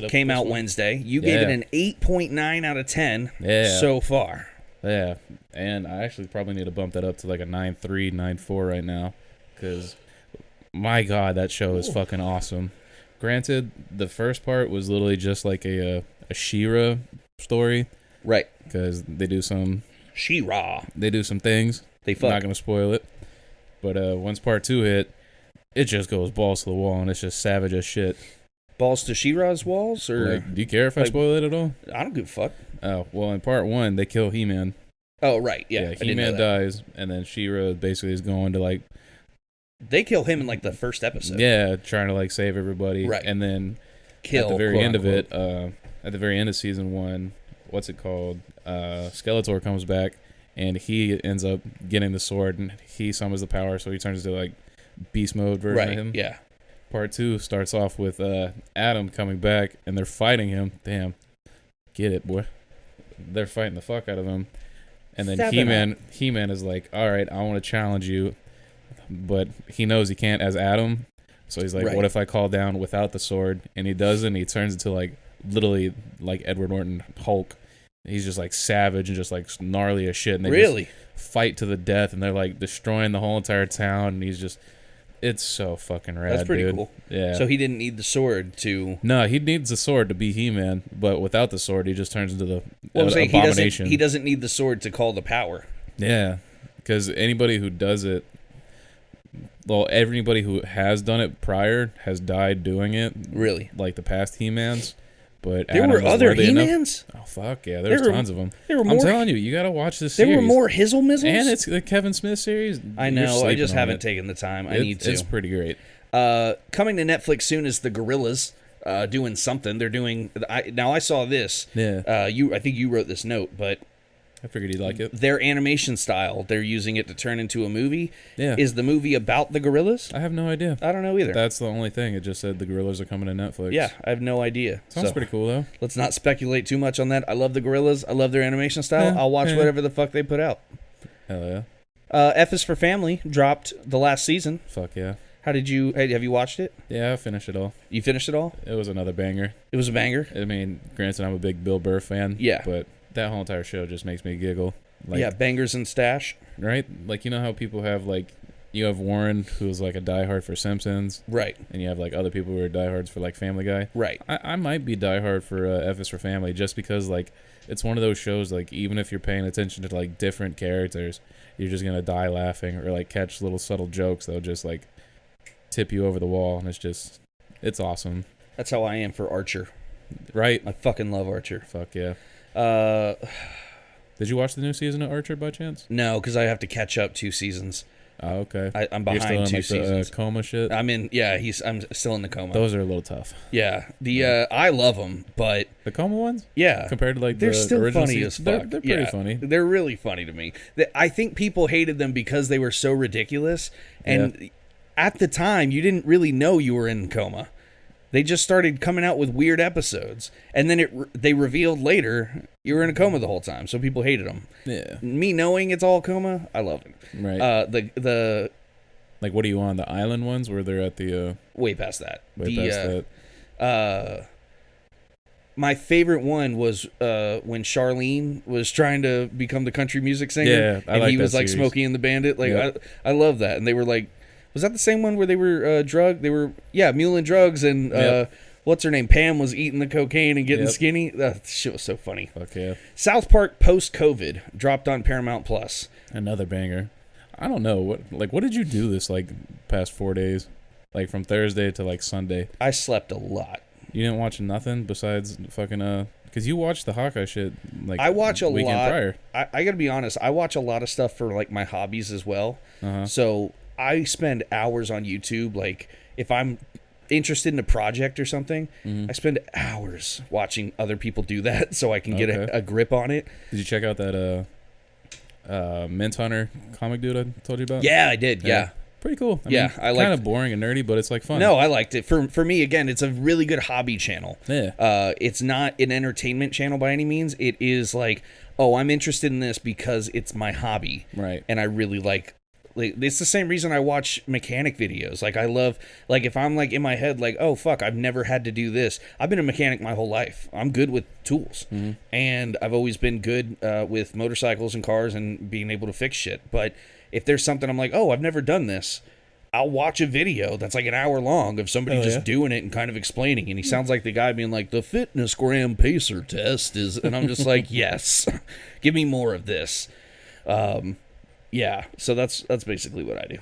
came out one. Wednesday. You gave it an 8.9 out of 10 so far. Yeah, and I actually probably need to bump that up to like a 9.3, 9.4 right now because, my God, that show is fucking awesome. Granted, the first part was literally just like a She-Ra story. Right. Because they do some... She-Ra. They do some things. They fuck. I'm not going to spoil it. But once part 2 hit... It just goes balls to the wall, and it's just savage as shit. Balls to She-Ra's walls? Or like, do you care if I spoil it at all? I don't give a fuck. Oh, well, in part 1, they kill He-Man. Oh, right, yeah. He-Man dies, and then She-Ra basically is going to, like... They kill him in, like, the first episode. Yeah, trying to, like, save everybody. Right. And then kill, at the very end of it, at the very end of season 1, what's it called? Skeletor comes back, and he ends up getting the sword, and he summons the power, so he turns into, like, beast mode version of him. Yeah. Part 2 starts off with Adam coming back and they're fighting him. Damn. Get it, boy. They're fighting the fuck out of him. And then He-Man is like, all right, I want to challenge you. But he knows he can't as Adam. So he's like, what if I call down without the sword? And he does it and he turns into like literally like Edward Norton Hulk. He's just like savage and just like gnarly as shit. And they just fight to the death and they're like destroying the whole entire town. And he's just... It's so fucking rad, That's pretty cool. Yeah. So he didn't need the sword to... No, he needs the sword to be He-Man, but without the sword, he just turns into the abomination. He doesn't need the sword to call the power. Yeah, because anybody who does it... Well, everybody who has done it prior has died doing it. Really? Like the past He-Mans. But there were other He-Mans? Oh, fuck yeah. There's tons of them. I'm telling you got to watch this series. There were more Hizzle-Mizzles? And it's the Kevin Smith series. I know. I just haven't taken the time. I need to. It's pretty great. Coming to Netflix soon is The Gorillas doing something. They're doing... Now, I saw this. Yeah. I think you wrote this note, but... I figured you'd like it. Their animation style, they're using it to turn into a movie. Yeah. Is the movie about the gorillas? I have no idea. I don't know either. That's the only thing. It just said the gorillas are coming to Netflix. Yeah, I have no idea. Sounds pretty cool, though. Let's not speculate too much on that. I love the gorillas. I love their animation style. I'll watch whatever the fuck they put out. Hell yeah. F is for Family dropped the last season. Fuck yeah. Have you watched it? Yeah, I finished it all. You finished it all? It was another banger. It was a banger? I mean, granted, I'm a big Bill Burr fan. Yeah. But that whole entire show just makes me giggle. Like, yeah, bangers and stash. Right? Like, you know how people have, like, you have Warren, who's, like, a diehard for Simpsons. Right. And you have, like, other people who are diehards for, like, Family Guy. Right. I might be diehard for F is for Family just because, like, it's one of those shows, like, even if you're paying attention to, like, different characters, you're just going to die laughing or, like, catch little subtle jokes that'll just, like, tip you over the wall. And it's awesome. That's how I am for Archer. Right? I fucking love Archer. Fuck yeah. Did you watch the new season of Archer by chance? No, because I have to catch up 2 seasons. Oh, okay. I'm behind You're still in, 2 like, seasons. The coma shit? I'm still in the coma. Those are a little tough. Yeah. I love them, but... The coma ones? Yeah. Compared to, like, they're the still original funny season? as fuck. They're pretty funny. They're really funny to me. I think people hated them because they were so ridiculous, and at the time, you didn't really know you were in coma. They just started coming out with weird episodes, and then they revealed later you were in a coma the whole time, so people hated them. Yeah. Me knowing it's all coma, I love it. Right. The like, what are you on, the island ones where they're at the way past that. past that? My favorite one was when Charlene was trying to become the country music singer, and he was that like series. Smokey and the Bandit. Like I love that, and they were like. Was that the same one where they were drugged? They were, mule and drugs, and what's her name? Pam was eating the cocaine and getting skinny. That shit was so funny. Fuck yeah. South Park post-COVID dropped on Paramount Plus. Another banger. I don't know. What did you do this, like, past 4 days? Like, from Thursday to, like, Sunday? I slept a lot. You didn't watch nothing besides fucking, because you watched the Hawkeye shit, like, I watch a weekend lot. prior. I gotta be honest, I watch a lot of stuff for, like, my hobbies as well. Uh-huh. So... I spend hours on YouTube. Like, if I'm interested in a project or something, I spend hours watching other people do that so I can get a grip on it. Did you check out that Mint Hunter comic dude I told you about? Yeah, I did. Yeah. Pretty cool. I liked kind of boring and nerdy, but it's, like, fun. No, I liked it. For me, again, it's a really good hobby channel. Yeah. It's not an entertainment channel by any means. It is like, oh, I'm interested in this because it's my hobby. Right. And I really like it's the same reason I watch mechanic videos. Like, I love, like, if I'm, like, in my head, like, oh, fuck, I've never had to do this. I've been a mechanic my whole life. I'm good with tools. And I've always been good with motorcycles and cars and being able to fix shit. But if there's something I'm like, oh, I've never done this, I'll watch a video that's, like, an hour long of somebody just doing it and kind of explaining. And he sounds like the guy being like, the fitness gram pacer test is... And I'm just like, yes, give me more of this. Yeah, so that's basically what I do.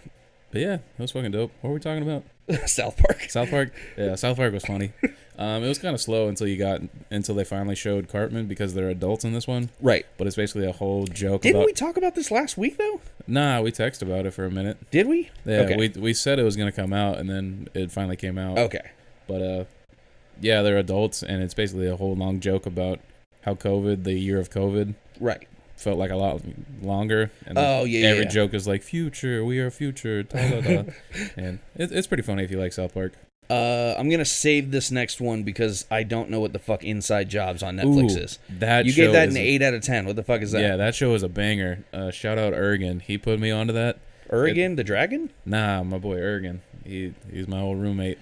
But yeah, that was fucking dope. What were we talking about? South Park. South Park? Yeah, South Park was funny. It was kind of slow until they finally showed Cartman because they're adults in this one. Right. But it's basically a whole joke Didn't we talk about this last week, though? Nah, we texted about it for a minute. Did we? Yeah, okay. we said it was going to come out, and then it finally came out. Okay. But, yeah, they're adults, and it's basically a whole long joke about how the year of COVID... Right. Felt like a lot longer. And every joke is like, future, we are future, da, da, da. And it's pretty funny if you like South Park. I'm going to save this next one because I don't know what the fuck Inside Jobs on Netflix is. You gave that an 8 out of 10. What the fuck is that? Yeah, that show is a banger. Shout out Ergen. He put me onto that. Ergen, the dragon? Nah, my boy Ergen. He's my old roommate.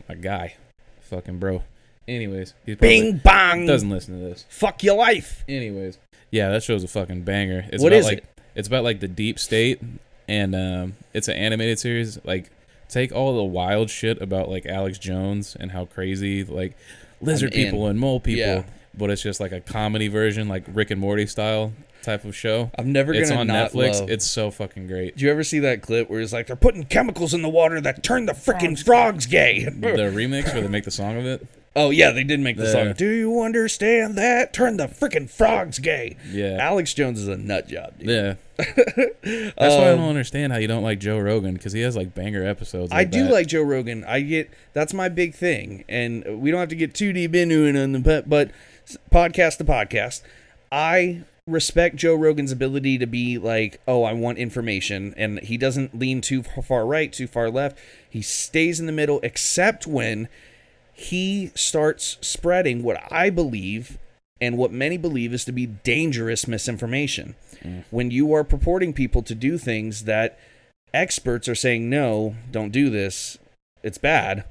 My guy. Fucking bro. Anyways. He Bing bong! Doesn't listen to this. Fuck your life! Anyways. Yeah, that show's a fucking banger. What is it? It's about, like, the deep state, and it's an animated series. Like, take all the wild shit about, like, Alex Jones and how crazy, like, lizard people and mole people, but it's just, like, a comedy version, like Rick and Morty style type of show. I'm never gonna It's on not Netflix. love. It's so fucking great. Did you ever see that clip where it's like, they're putting chemicals in the water that turn the freaking frogs gay? The remix where they make the song of it? Oh, yeah, they did make the song. Do you understand that? Turn the freaking frogs gay. Yeah. Alex Jones is a nut job, dude. Yeah. That's why I don't understand how you don't like Joe Rogan, because he has, like, banger episodes. I do like Joe Rogan. That's my big thing. And we don't have to get too deep into it, but podcast to podcast. I respect Joe Rogan's ability to be like, oh, I want information. And he doesn't lean too far right, too far left. He stays in the middle, except when he starts spreading what I believe and what many believe is to be dangerous misinformation. When you are purporting people to do things that experts are saying, no, don't do this, it's bad.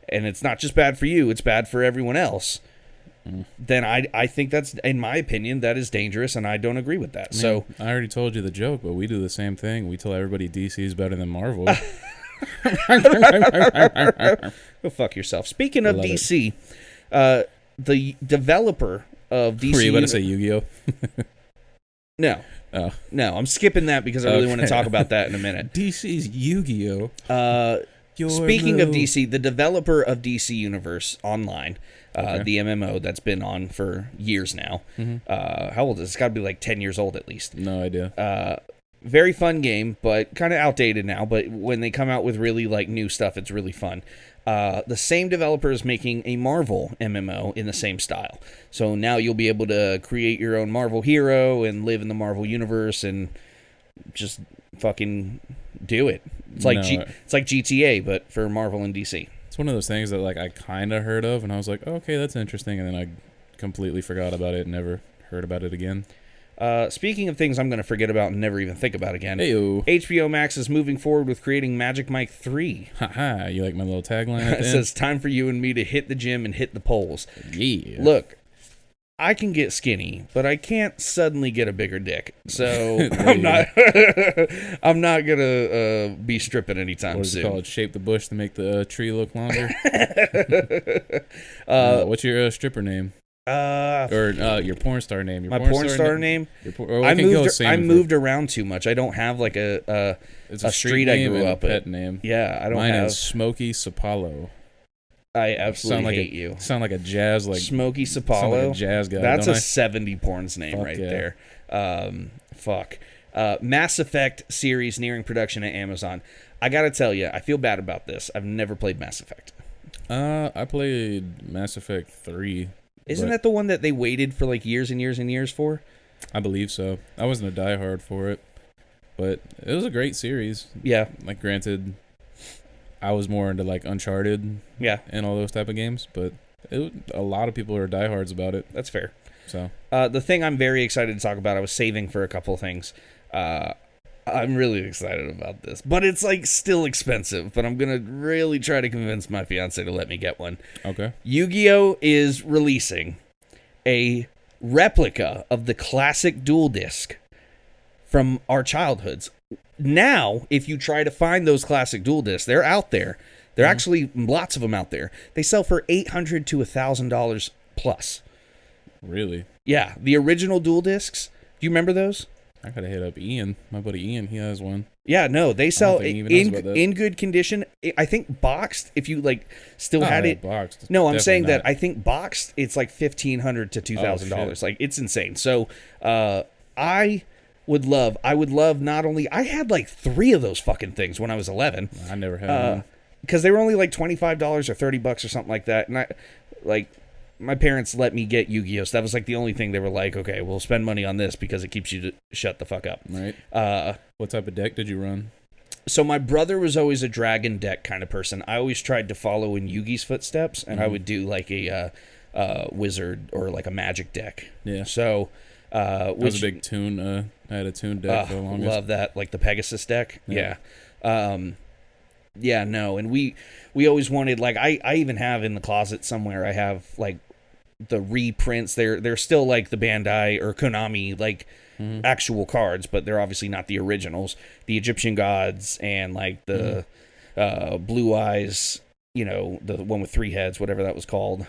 And it's not just bad for you, it's bad for everyone else. then I think that's, in my opinion, that is dangerous, and I don't agree with that. So I already told you the joke, but we do the same thing. We tell everybody DC is better than Marvel. Go fuck yourself. Speaking of DC, the developer of DC... Were you about to say Yu-Gi-Oh? No. Oh. No, I'm skipping that because I really want to talk about that in a minute. DC's Yu-Gi-Oh! Speaking of DC, the developer of DC Universe Online, the MMO that's been on for years now. How old is it? It's got to be like 10 years old at least. No idea. Very fun game, but kind of outdated now. But when they come out with really like new stuff, it's really fun. The same developer is making a Marvel MMO in the same style. So now you'll be able to create your own Marvel hero and live in the Marvel universe and just fucking do it. It's like it's like GTA, but for Marvel and DC. It's one of those things that like I kind of heard of, and I was like, okay, that's interesting, and then I completely forgot about it and never heard about it again. Speaking of things I'm going to forget about and never even think about again, Hey-o. HBO Max is moving forward with creating Magic Mike 3. Haha, you like my little tagline at the It end? says, time for you and me to hit the gym and hit the poles. Yeah. Look, I can get skinny, but I can't suddenly get a bigger dick. So I'm not going to be stripping anytime What is soon. it called? Shape the bush to make the tree look longer? What's your stripper name? Or your porn star name? My porn star name? I moved around too much. I don't have like a street I grew up at. at. Pet name. Yeah, I don't Mine have. is Smokey Sapalo. I absolutely hate you. Sound like a jazz Smokey Sapalo. Sound like a jazz guy. That's a 70 porn's name right there. Fuck. Mass Effect series nearing production at Amazon. I gotta tell you, I feel bad about this. I've never played Mass Effect. I played Mass Effect 3. Isn't that the one that they waited for like years and years and years for? I believe so. I wasn't a diehard for it, but it was a great series. Yeah. Like, granted, I was more into like Uncharted, and all those type of games, but a lot of people are diehards about it. That's fair. So the thing I'm very excited to talk about, I was saving for a couple of things. I'm really excited about this, but it's like still expensive. But I'm gonna really try to convince my fiance to let me get one. Okay. Yu-Gi-Oh is releasing a replica of the classic dual disc from our childhoods. Now, if you try to find those classic dual discs, they're out there. There are actually lots of them out there. They sell for $800 to $1,000 plus. Really? Yeah, the original dual discs. Do you remember those? I gotta hit up Ian. My buddy Ian, he has one. Yeah, no, they sell in good condition. I think boxed, if you like still had it. Boxed. No, I'm saying that I think boxed, it's like $1,500 to $2,000. Like, it's insane. So, I would love not only, I had like 3 of those fucking things when I was 11. I never had one. Because they were only like $25 or $30 or something like that. And my parents let me get Yu-Gi-Oh! So that was like the only thing they were like, okay, we'll spend money on this because it keeps you to shut the fuck up. Right. What type of deck did you run? So my brother was always a dragon deck kind of person. I always tried to follow in Yugi's footsteps, and I would do like a wizard or like a magic deck. Yeah. So I was a big Toon. I had a Toon deck for the longest. Love that, like the Pegasus deck. Yeah. Yeah, no, and we always wanted, like, I even have in the closet somewhere, I have like the reprints. They're still like the Bandai or Konami like actual cards, but they're obviously not the originals. The Egyptian gods and like the Blue Eyes, you know, the one with 3 heads, whatever that was called.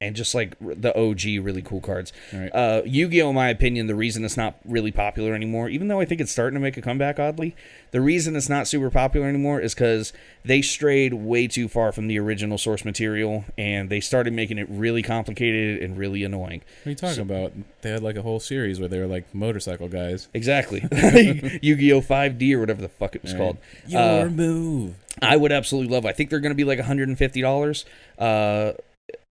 And just like the OG really cool cards. Right. Yu-Gi-Oh, in my opinion, the reason it's not really popular anymore, even though I think it's starting to make a comeback oddly, the reason it's not super popular anymore is because they strayed way too far from the original source material, and they started making it really complicated and really annoying. What are you talking about? They had like a whole series where they were like motorcycle guys. Exactly. Yu-Gi-Oh 5D or whatever the fuck it was called. Your move. I would absolutely love it. I think they're going to be like $150.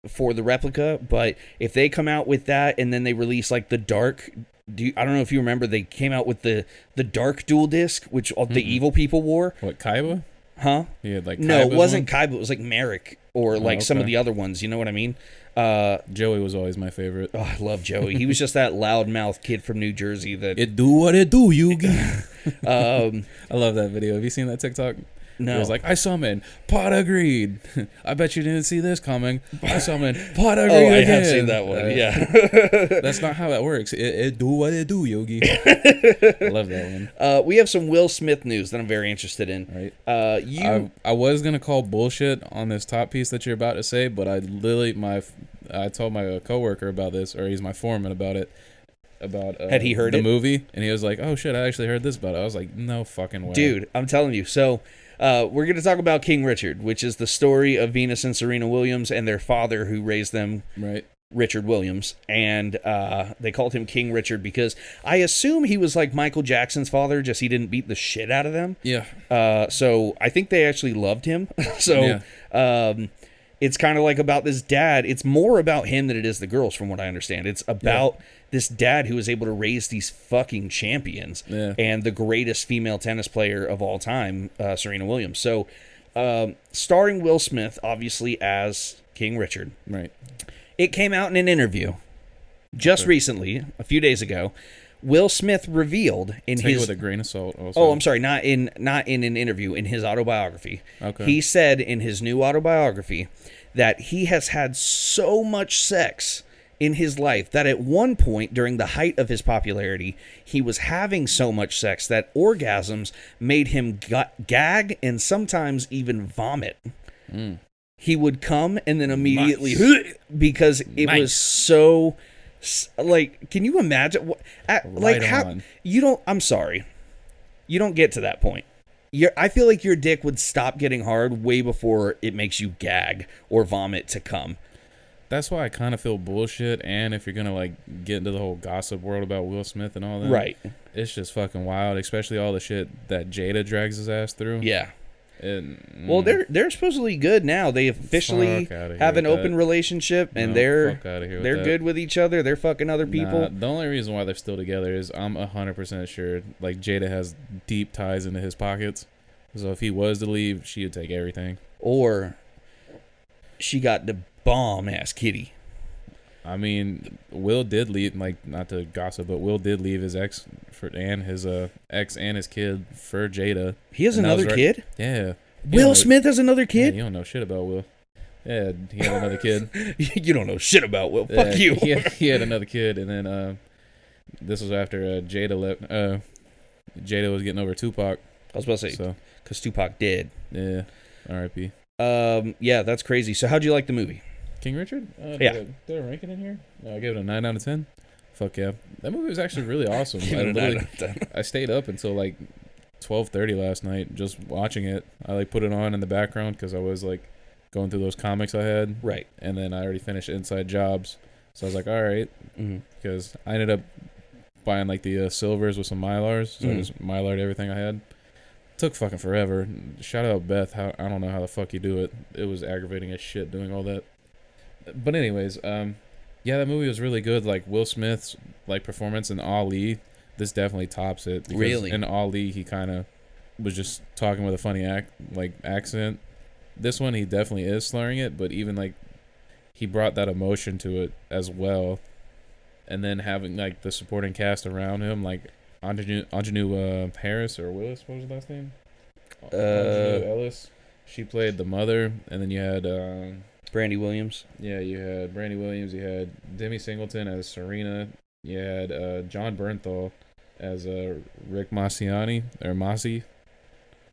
For the replica, but if they come out with that and then they release like the dark, I don't know if you remember, they came out with the dark dual disc, which the evil people wore. What, Kaiba? Huh? He had like no, it wasn't one? Kaiba. It was like Merrick or like some of the other ones. You know what I mean? Joey was always my favorite. Oh, I love Joey. He was just that loudmouth kid from New Jersey that it do what it do, Yugi. I love that video. Have you seen that TikTok? No. It was like, I summon pot agreed. I bet you didn't see this coming. I summon pot agreed. Oh, I again. have seen that one. Yeah. That's not how that works. It do what it do, Yogi. I love that one. We have some Will Smith news that I'm very interested in. Right. I was gonna call bullshit on this top piece that you're about to say, but I told my coworker about this, or he's my foreman about it. About had he heard the it? movie, and he was like, "Oh shit, I actually heard this about it." I was like, "No fucking way, dude." I'm telling you. So, we're going to talk about King Richard, which is the story of Venus and Serena Williams and their father who raised them, right? Richard Williams, and they called him King Richard because I assume he was like Michael Jackson's father, just he didn't beat the shit out of them. Yeah. So I think they actually loved him. So, it's kind of like about this dad. It's more about him than it is the girls, from what I understand. It's about this dad who was able to raise these fucking champions and the greatest female tennis player of all time, Serena Williams. So, starring Will Smith, obviously, as King Richard. Right. It came out in an interview just recently, a few days ago. Will Smith revealed in Take his... it with a grain of salt also. Oh, I'm sorry, not in an interview, in his autobiography. Okay. He said in his new autobiography that he has had so much sex in his life that at one point during the height of his popularity, he was having so much sex that orgasms made him gag and sometimes even vomit. He would come and then immediately because it was so... Like, can you imagine I'm sorry, you don't get to that point. I feel like your dick would stop getting hard way before it makes you gag or vomit to come. That's why I kind of feel bullshit. And if you're gonna like get into the whole gossip world about Will Smith and all that, right? It's just fucking wild, especially all the shit that Jada drags his ass through. Yeah. Well, they're supposedly good now. They officially have an open relationship, and they're good with each other. They're fucking other people. The only reason why they're still together is I'm 100% sure like Jada has deep ties into his pockets. So if he was to leave, she would take everything. Or she got the bomb ass kitty. I mean, Will did leave, like, not to gossip, but Will did leave his ex and his ex and his kid for Jada. He has another kid? Yeah. Will Smith has another kid? Yeah, you don't know shit about Will. Yeah, he had another kid. You don't know shit about Will. Fuck you. He had another kid, and then this was after Jada left. Jada was getting over Tupac. I was about to say, because Tupac did. Yeah, R.I.P. Yeah, that's crazy. So how'd you like the movie? King Richard? Did I rank it in here? I gave it a 9 out of 10. Fuck yeah. That movie was actually really awesome. I stayed up until like 12:30 last night just watching it. I like put it on in the background because I was like going through those comics I had. Right. And then I already finished Inside Jobs. So I was like, all right. Because I ended up buying like the silvers with some Mylars. So I just Mylar'd everything I had. Took fucking forever. Shout out Beth. I don't know how the fuck you do it. It was aggravating as shit doing all that. But anyways, yeah, that movie was really good. Like Will Smith's like performance in Ali, this definitely tops it. Really? In Ali, he kind of was just talking with a funny accent. This one, he definitely is slurring it, but even like he brought that emotion to it as well. And then having like the supporting cast around him, like Anjanou Harris or Willis, what was her last name? Anjanou Ellis. She played the mother, and then you had Brandy Williams. Yeah, you had Brandy Williams. You had Demi Singleton as Serena. You had John Bernthal as Rick Massiani or Masi,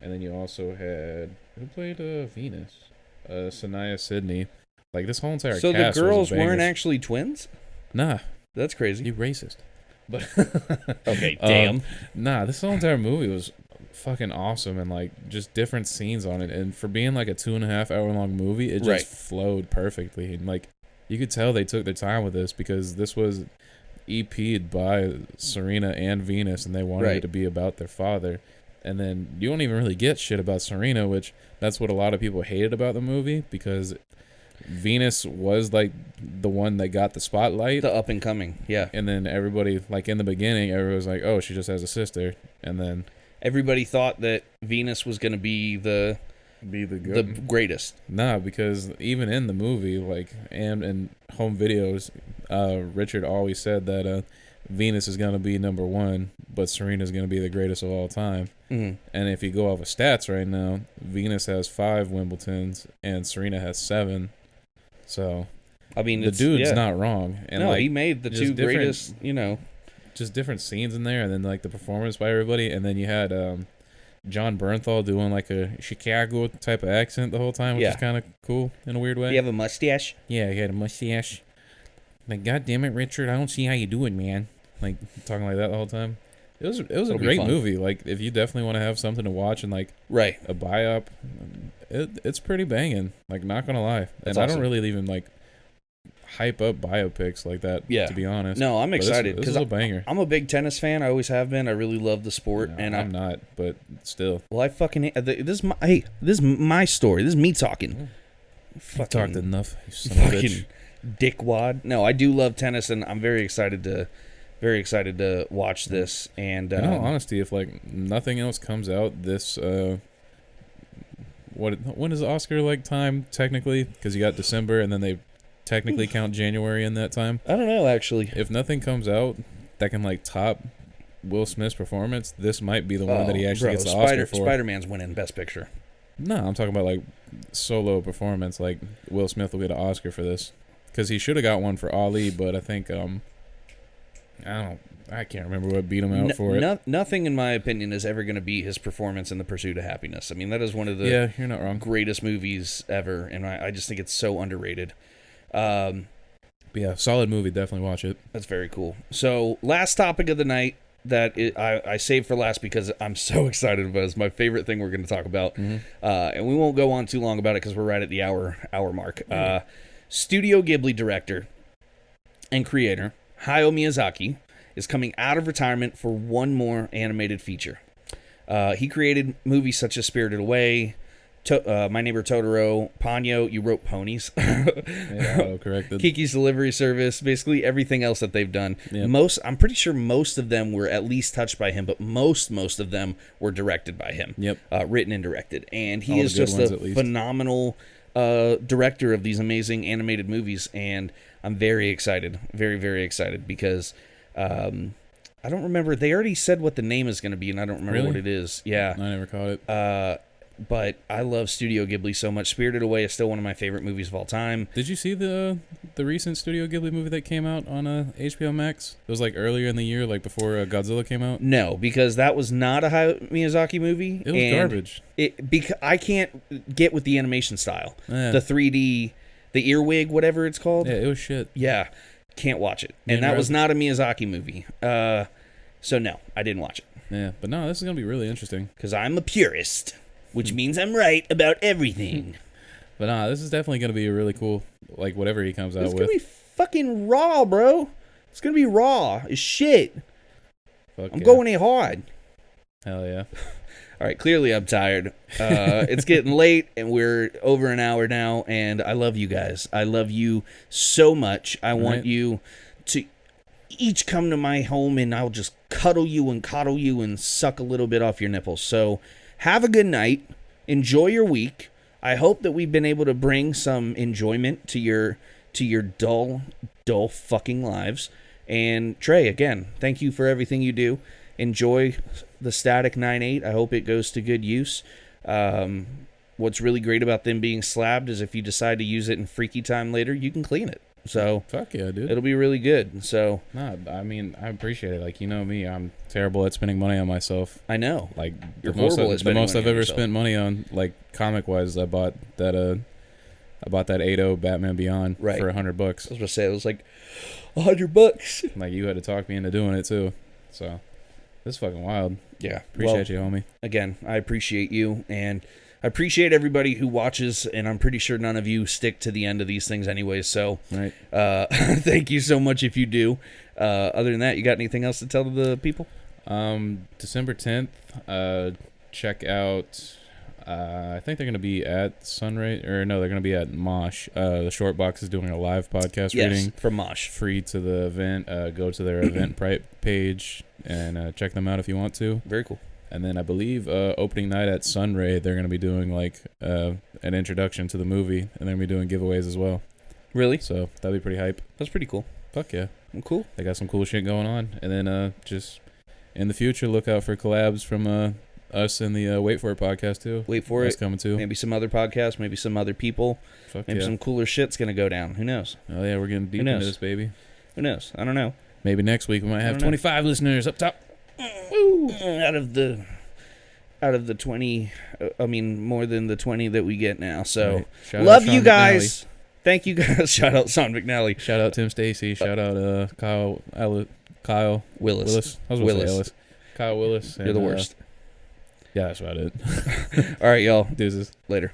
and then you also had who played Venus, Sanaya Sidney. Like this whole entire so cast. So the girls was weren't actually twins? Nah, that's crazy. You racist. But okay, damn. Nah, this whole entire movie was fucking awesome, and like just different scenes on it, and for being like a 2.5 hour long movie, it just flowed perfectly, and like you could tell they took their time with this because this was EP'd by Serena and Venus, and they wanted it to be about their father. And then you don't even really get shit about Serena, which that's what a lot of people hated about the movie, because Venus was like the one that got the spotlight, the up and coming, yeah. And then everybody, like in the beginning, everybody was like, "Oh, she just has a sister," and then everybody thought that Venus was going to be the greatest. Nah, because even in the movie, like and in home videos, Richard always said that Venus is going to be number one, but Serena's going to be the greatest of all time. And if you go off of stats right now, Venus has 5 Wimbledons and Serena has 7. So, I mean, the dude's not wrong. And no, like, he made the 2 greatest, just different scenes in there, and then like the performance by everybody, and then you had John Bernthal doing like a Chicago type of accent the whole time, which is kind of cool in a weird way. Do you have a mustache? Yeah, he had a mustache. Like, God damn it, Richard, I don't see how you do it, man. Like, talking like that the whole time. It was a great movie. Like, if you definitely want to have something to watch and like a buy-up, it's pretty banging. Like, not gonna lie. That's and awesome. I don't really even like hype up biopics like that. To be honest. No, I'm excited because it's a banger. I'm a big tennis fan. I always have been. I really love the sport, No, and I'm not. But still, well, I fucking this is my story. This is me talking. You talked enough. You son of a bitch. Dickwad. No, I do love tennis, and I'm very excited to watch this. And in all honesty, if like nothing else comes out this when is Oscar like time technically? Because you got December, and then they technically count January in that time. I don't know, actually. If nothing comes out that can like top Will Smith's performance, this might be the one that he actually gets the Oscar for. Spider-Man's winning Best Picture. No, I'm talking about like solo performance. Like Will Smith will get an Oscar for this. Because he should have got one for Ali, but I think I can't remember what beat him out for it. Nothing, in my opinion, is ever going to beat his performance in The Pursuit of Happiness. I mean, that is one of the you're not wrong. greatest movies ever, and I just think it's so underrated. But yeah, solid movie. Definitely watch it. That's very cool. So, last topic of the night that I saved for last because I'm so excited about it. It's my favorite thing we're going to talk about, and we won't go on too long about it because we're right at the hour mark. Studio Ghibli director and creator Hayao Miyazaki is coming out of retirement for one more animated feature. He created movies such as Spirited Away, My Neighbor Totoro, Ponyo. You wrote Ponies. Corrected. Kiki's Delivery Service. Basically everything else that they've done. Yep. I'm pretty sure most of them were at least touched by him, but most of them were directed by him. Yep. Written and directed, and he All is the good just ones, a at least. phenomenal director of these amazing animated movies, and I'm very excited, very, very excited, because I don't remember. They already said what the name is going to be, and I don't remember what it is. Yeah, I never caught it. But I love Studio Ghibli so much. Spirited Away is still one of my favorite movies of all time. Did you see the recent Studio Ghibli movie that came out on HBO Max? It was like earlier in the year, like before Godzilla came out. No, because that was not a Hayao Miyazaki movie. It was garbage. I can't get with the animation style. Yeah. The 3D, the earwig, whatever it's called. Yeah, it was shit. Yeah, can't watch it. And that was not a Miyazaki movie. So no, I didn't watch it. Yeah, but no, this is going to be really interesting. Because I'm a purist, which means I'm right about everything. But nah, this is definitely going to be a really cool, like, whatever he comes out with. It's going to be fucking raw, bro. It's going to be raw as shit. I'm going in hard. Hell yeah. All right, clearly I'm tired. It's getting late, and we're over an hour now, and I love you guys. I love you so much. I want you to each come to my home, and I'll just cuddle you and coddle you and suck a little bit off your nipples. So have a good night. Enjoy your week. I hope that we've been able to bring some enjoyment to your dull fucking lives. And Trey, again, thank you for everything you do. Enjoy the Static 9.8. I hope it goes to good use. What's really great about them being slabbed is if you decide to use it in freaky time later, you can clean it. So fuck yeah, dude. It'll be really good. So nah, I mean, I appreciate it. Like, you know me, I'm terrible at spending money on myself. I know. Like You're horrible at spending the most money I've on ever yourself. spent money on, like comic wise, I bought that 8.0 Batman Beyond for $100. I was gonna say it was like $100. Like, you had to talk me into doing it too. So this is fucking wild. Yeah. Appreciate you, homie. Again, I appreciate you, and I appreciate everybody who watches, and I'm pretty sure none of you stick to the end of these things anyway, so thank you so much if you do. Other than that, you got anything else to tell the people? December 10th, check out, I think they're going to be at Sunray, or no, they're going to be at Mosh. The Short Box is doing a live podcast reading. From Mosh. Free to the event. Go to their event page and check them out if you want to. Very cool. And then I believe opening night at Sunray, they're going to be doing like an introduction to the movie, and they're going to be doing giveaways as well. Really? So that'd be pretty hype. That's pretty cool. Fuck yeah. Well, cool. They got some cool shit going on. And then just in the future, look out for collabs from us and the Wait For It podcast, too. Wait for That's it. coming, too. Maybe some other podcasts, maybe some other people. Fuck maybe some cooler shit's going to go down. Who knows? Oh, yeah, we're getting deep into this, baby. Who knows? I don't know. Maybe next week we might have 25 listeners up top. Woo. Out of the 20, I mean, more than the 20 that we get now. So, right. love you guys. Thank you guys. Shout out Sean McNally. Shout out Tim Stacy. Shout out Kyle Willis. I was going to say Ellis. Kyle Willis. You're the worst. Yeah, that's about it. All right, y'all. Deuces. Later.